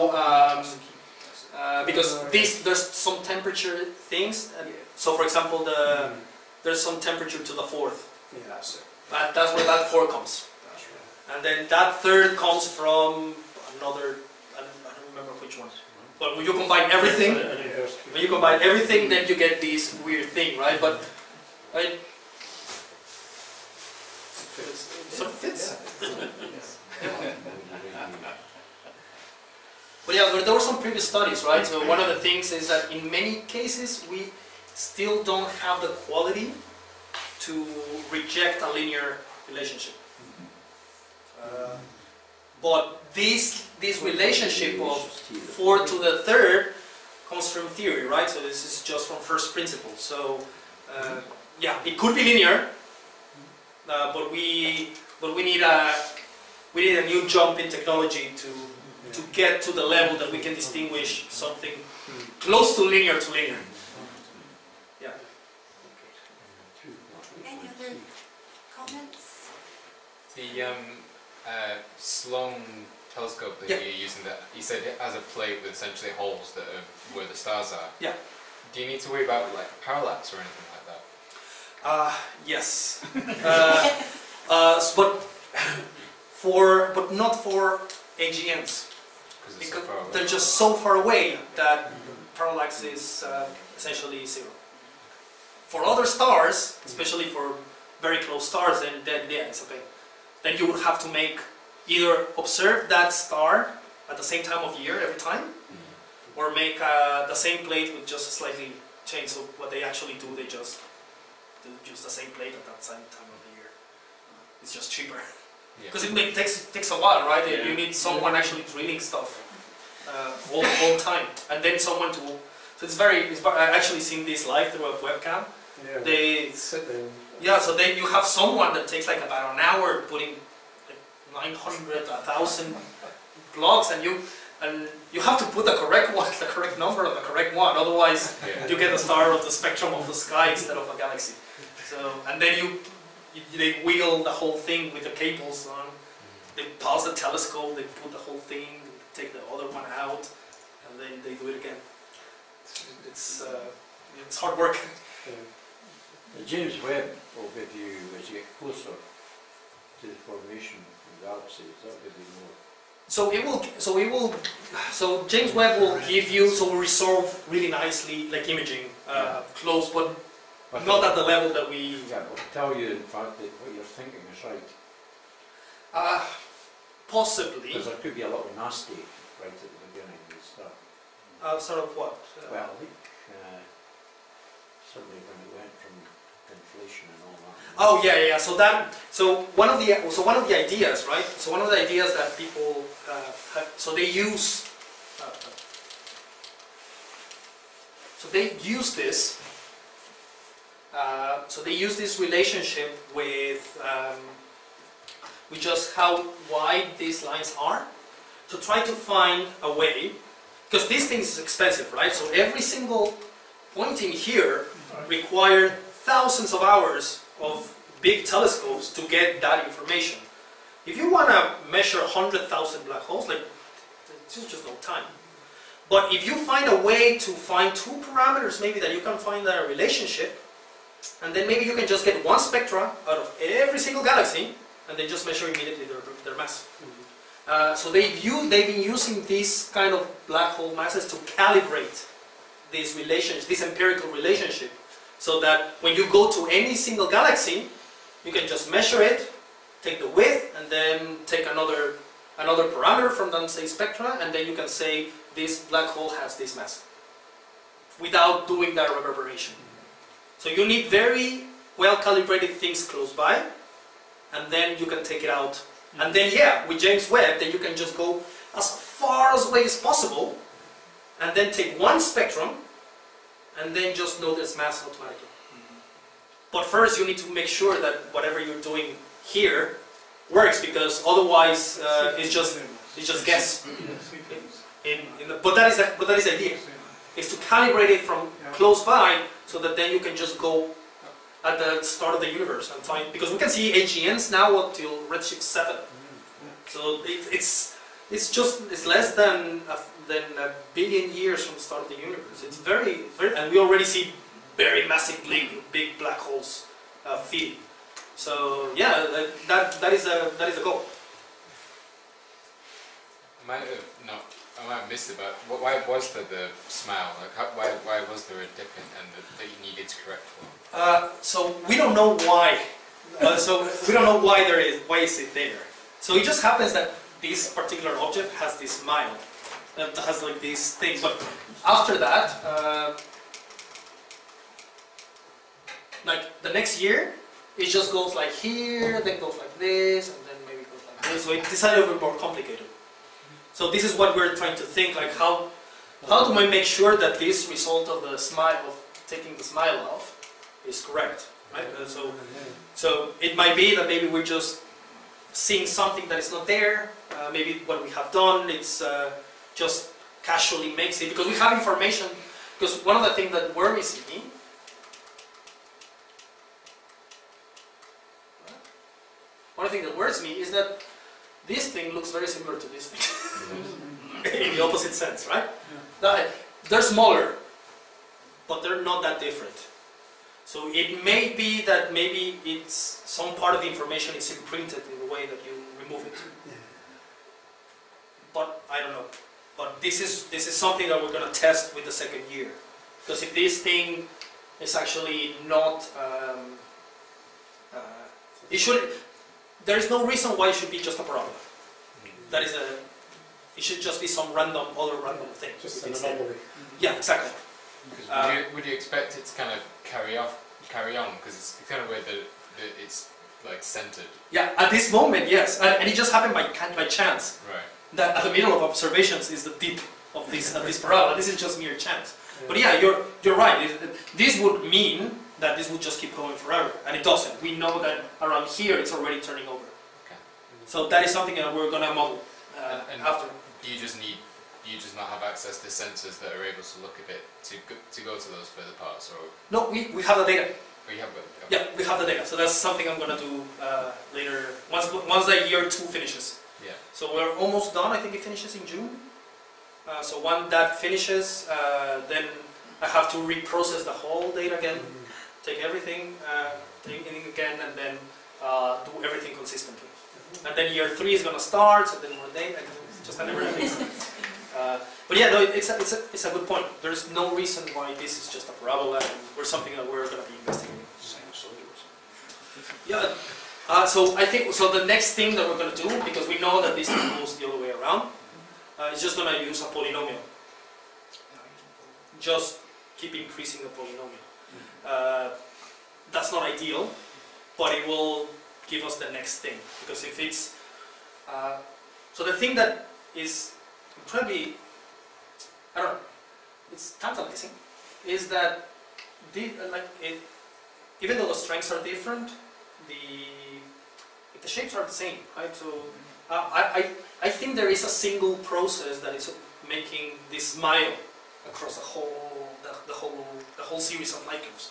because there's some temperature things. So for example, there's some temperature to the 4th. Yeah, that's it. That's where that 4 comes. And then that 3rd comes from another, I don't remember which one. But when you combine everything, then you get this weird thing, right? But it sort of fits. But yeah, there were some previous studies, right? So one of the things is that in many cases we still don't have the quality to reject a linear relationship. But this relationship of 4 to the 3rd comes from theory, right? So this is just from first principles. So yeah, it could be linear, but we need a new jump in technology to get to the level that we can distinguish something close to linear to linear. Yeah. Any other comments? The Sloan telescope that you're using, that you said it has a plate with essentially holes that are where the stars are. Yeah. Do you need to worry about like parallax or anything like that? Yes. But not for AGNs. Because they're just so far away that parallax is essentially 0. For other stars, especially for very close stars, then yeah, it's okay. Then you would have to either observe that star at the same time of year every time, or make the same plate with just a slightly change. So what they actually do, they just use the same plate at that same time of the year. It's just cheaper. Because it takes a while, right? Yeah. You need someone actually drilling stuff all the time, and then someone to. So I've actually seen this live through a webcam. Yeah, they sit there. Yeah, so then you have someone that takes like about an hour putting like 900, 1,000 blocks, and you have to put the correct one, the correct number on the correct one. Otherwise, you get a star of the spectrum of the sky instead of a galaxy. So and then they wheel the whole thing with the cables on. They pause the telescope, they put the whole thing, take the other one out, and then they do it again. It's hard work. The James Webb will give you, as you get closer to the formation of galaxies, that will give you more. So James Webb will give you, so will resolve really nicely, like imaging, close, but not at the level that we... Yeah, it will tell you in fact that what you're thinking is right. Possibly. Because there could be a little nasty right at the beginning of the start. Sort of what? Well, I think certainly when it went from inflation and all that. Oh yeah. So one of the ideas, right? So one of the ideas that people have, so they use this. So they use this relationship with just how wide these lines are to try to find a way, because this thing is expensive, right? So every single pointing here required thousands of hours of big telescopes to get that information. If you want to measure 100,000 black holes, like, there's just no time. But if you find a way to find 2 parameters, maybe that you can find a relationship, and then maybe you can just get one spectra out of every single galaxy, and then just measure immediately their mass. So they've been using these kind of black hole masses to calibrate this relationship, this empirical relationship, so that when you go to any single galaxy, you can just measure it, take the width, and then take another parameter from that, say, spectra, and then you can say this black hole has this mass, without doing that reverberation. So you need very well calibrated things close by, and then you can take it out. And then, yeah, with James Webb, then you can just go as far away as possible, and then take one spectrum, and then just know there's mass automatically. But first, you need to make sure that whatever you're doing here works, because otherwise, it's just guess. But that is the idea. Is to calibrate it from close by, so that then you can just go at the start of the universe and find, because we can see AGNs now until redshift 7. So it's less than a billion years from the start of the universe. It's very, and we already see very massive big black holes feeding. So yeah, that is a goal. I might have missed it, but why was there the smile? Like, why was there a dip and that you needed to correct for? So we don't know why. So we don't know why is it there. So it just happens that this particular object has this smile, has like this thing. But after that, like the next year, it just goes like here, then goes like this, and then maybe goes like this. So it's a little bit more complicated. So this is what we're trying to think, like how do I make sure that this result of the smile, of taking the smile off, is correct, right? So it might be that maybe we're just seeing something that is not there. Maybe what we have done, it's just casually makes it, because we have information. Because one of the things that worries me, is that this thing looks very similar to this thing, in the opposite sense, right? They're smaller, but they're not that different. So it may be that maybe it's some part of the information is imprinted in the way that you remove it. But I don't know. But this is something that we're going to test with the second year, because if this thing is actually not, there is no reason why it should be just a parabola. It should just be some other random thing. Just an anomaly. Yeah, exactly. Would you expect it to kind of carry on? Because it's kind of where it's like centered. Yeah, at this moment, yes, and it just happened by chance. Right. That at the middle of observations is the tip of this parabola. This is just mere chance. But yeah, you're right. This would mean that this would just keep going forever, and it doesn't. We know that around here it's already turning over. Okay. So that is something that we're gonna model after. Do you just not have access to sensors that are able to look at it to go to those further parts, or? No, we have the data. Oh, you have it. Okay. Yeah, we have the data. So that's something I'm gonna do later once the year 2 finishes. Yeah. So we're almost done. I think it finishes in June. So when that finishes, then I have to reprocess the whole data again, take everything again, and then do everything consistently. And then year 3 is gonna start. So then more data. It's just a never-ending. But yeah, no, it's a good point. There's no reason why this is just a parabola, and we're something that we're gonna be investigating. Yeah. So I think the next thing that we're going to do, because we know that this goes the other way around, is just going to use a polynomial. Just keep increasing the polynomial. That's not ideal, but it will give us the next thing. Because if it's so the thing that is incredibly, I don't know, it's tantalizing, is that even though the strengths are different, the shapes are the same, right? So I think there is a single process that is making this smile across the whole series of light curves.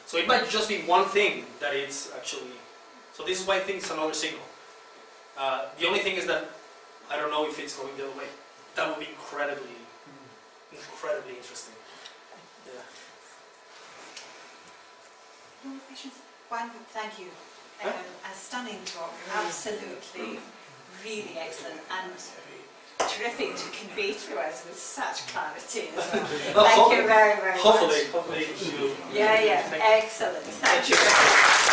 So it might just be one thing that is actually. So this is why I think it's another signal. The only thing is that I don't know if it's going the other way. That would be incredibly interesting. Yeah. Juan, thank you. A stunning talk, absolutely, really excellent, and terrific to convey to us with such clarity as well. Thank you very, very much. Hopefully, Yeah, excellent. Thank you very much.